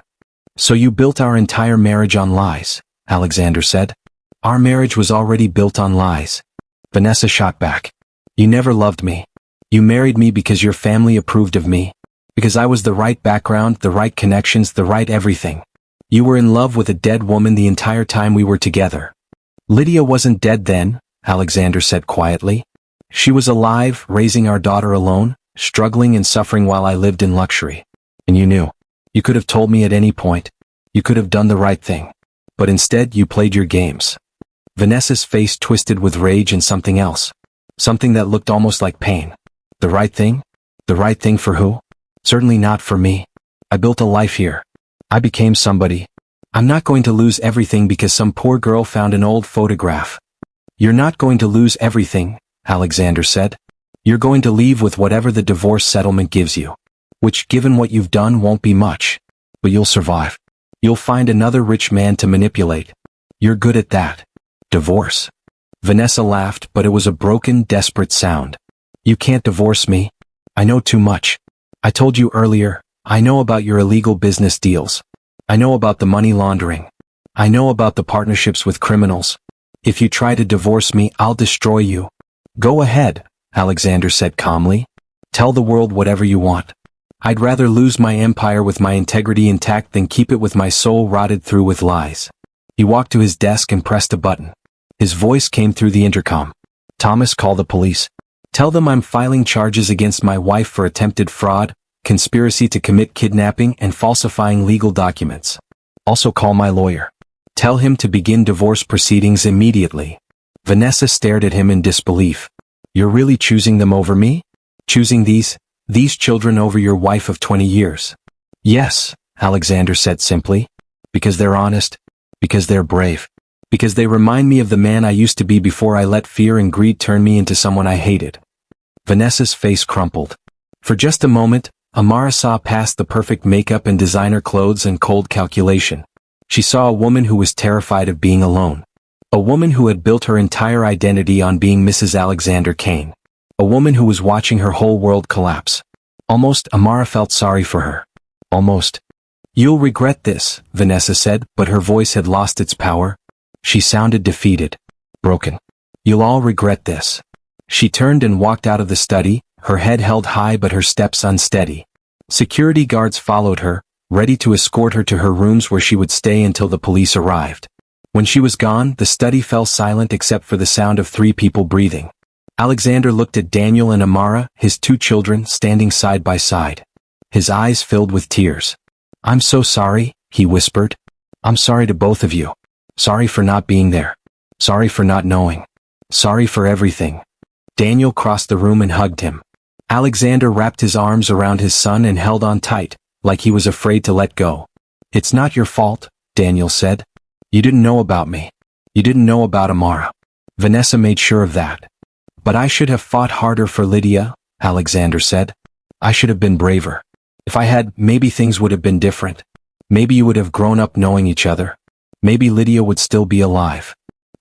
"So you built our entire marriage on lies," Alexander said. "Our marriage was already built on lies." Vanessa shot back. "You never loved me. You married me because your family approved of me. Because I was the right background, the right connections, the right everything. You were in love with a dead woman the entire time we were together." "Lydia wasn't dead then," Alexander said quietly. "She was alive, raising our daughter alone, struggling and suffering while I lived in luxury. And you knew. You could have told me at any point. You could have done the right thing. But instead you played your games." Vanessa's face twisted with rage and something else. Something that looked almost like pain. "The right thing? The right thing for who? Certainly not for me. I built a life here. I became somebody. I'm not going to lose everything because some poor girl found an old photograph." "You're not going to lose everything," Alexander said. "You're going to leave with whatever the divorce settlement gives you. Which, given what you've done, won't be much. But you'll survive. You'll find another rich man to manipulate. You're good at that. Divorce." Vanessa laughed, but it was a broken, desperate sound. "You can't divorce me. I know too much. I told you earlier, I know about your illegal business deals. I know about the money laundering. I know about the partnerships with criminals. If you try to divorce me, I'll destroy you." "Go ahead," Alexander said calmly. "Tell the world whatever you want. I'd rather lose my empire with my integrity intact than keep it with my soul rotted through with lies. He walked to his desk and pressed a button. His voice came through the intercom. Thomas, call the police. Tell them I'm filing charges against my wife for attempted fraud, conspiracy to commit kidnapping, and falsifying legal documents. Also call my lawyer. Tell him to begin divorce proceedings immediately. Vanessa stared at him in disbelief. You're really choosing them over me? Choosing these children over your wife of 20 years? Yes, Alexander said simply. Because they're honest. Because they're brave. Because they remind me of the man I used to be before I let fear and greed turn me into someone I hated. Vanessa's face crumpled. For just a moment, Amara saw past the perfect makeup and designer clothes and cold calculation. She saw a woman who was terrified of being alone. A woman who had built her entire identity on being Mrs. Alexander Kane. A woman who was watching her whole world collapse. Almost, Amara felt sorry for her. Almost. You'll regret this, Vanessa said, but her voice had lost its power. She sounded defeated. Broken. You'll all regret this. She turned and walked out of the study, her head held high but her steps unsteady. Security guards followed her, ready to escort her to her rooms where she would stay until the police arrived. When she was gone, the study fell silent except for the sound of 3 people breathing. Alexander looked at Daniel and Amara, his 2 children, standing side by side. His eyes filled with tears. I'm so sorry, he whispered. I'm sorry to both of you. Sorry for not being there. Sorry for not knowing. Sorry for everything. Daniel crossed the room and hugged him. Alexander wrapped his arms around his son and held on tight, like he was afraid to let go. It's not your fault, Daniel said. You didn't know about me. You didn't know about Amara. Vanessa made sure of that. But I should have fought harder for Lydia, Alexander said. I should have been braver. If I had, maybe things would have been different. Maybe you would have grown up knowing each other. Maybe Lydia would still be alive.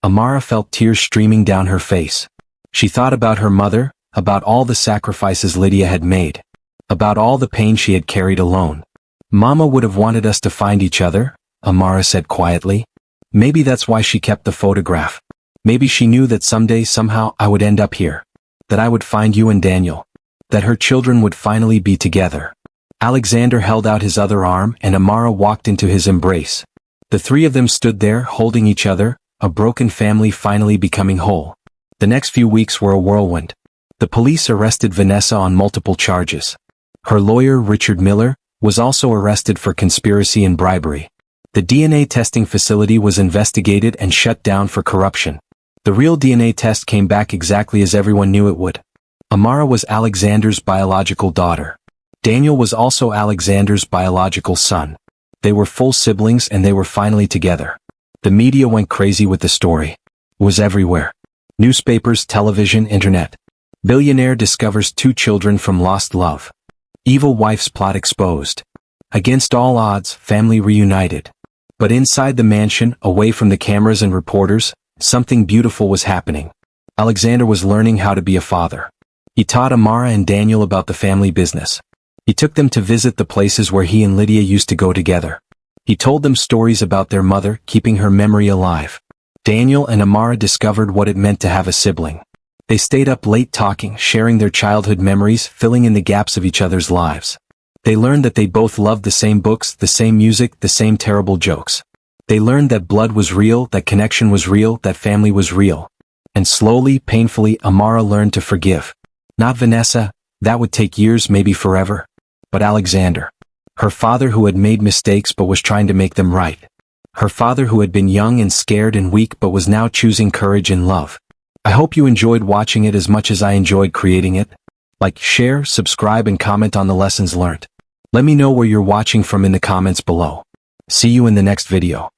Amara felt tears streaming down her face. She thought about her mother, about all the sacrifices Lydia had made, about all the pain she had carried alone. Mama would have wanted us to find each other, Amara said quietly. Maybe that's why she kept the photograph. Maybe she knew that someday somehow I would end up here. That I would find you and Daniel. That her children would finally be together. Alexander held out his other arm and Amara walked into his embrace. The 3 of them stood there holding each other, a broken family finally becoming whole. The next few weeks were a whirlwind. The police arrested Vanessa on multiple charges. Her lawyer, Richard Miller, was also arrested for conspiracy and bribery. The DNA testing facility was investigated and shut down for corruption. The real DNA test came back exactly as everyone knew it would. Amara was Alexander's biological daughter. Daniel was also Alexander's biological son. They were full siblings and they were finally together. The media went crazy with the story. It was everywhere. Newspapers, television, internet. Billionaire discovers 2 children from lost love. Evil wife's plot exposed. Against all odds, family reunited. But inside the mansion, away from the cameras and reporters, something beautiful was happening. Alexander was learning how to be a father. He taught Amara and Daniel about the family business. He took them to visit the places where he and Lydia used to go together. He told them stories about their mother, keeping her memory alive. Daniel and Amara discovered what it meant to have a sibling. They stayed up late talking, sharing their childhood memories, filling in the gaps of each other's lives. They learned that they both loved the same books, the same music, the same terrible jokes. They learned that blood was real, that connection was real, that family was real. And slowly, painfully, Amara learned to forgive. Not Vanessa, that would take years, maybe forever. But Alexander. Her father who had made mistakes but was trying to make them right. Her father who had been young and scared and weak but was now choosing courage and love. I hope you enjoyed watching it as much as I enjoyed creating it. Like, share, subscribe and comment on the lessons learned. Let me know where you're watching from in the comments below. See you in the next video.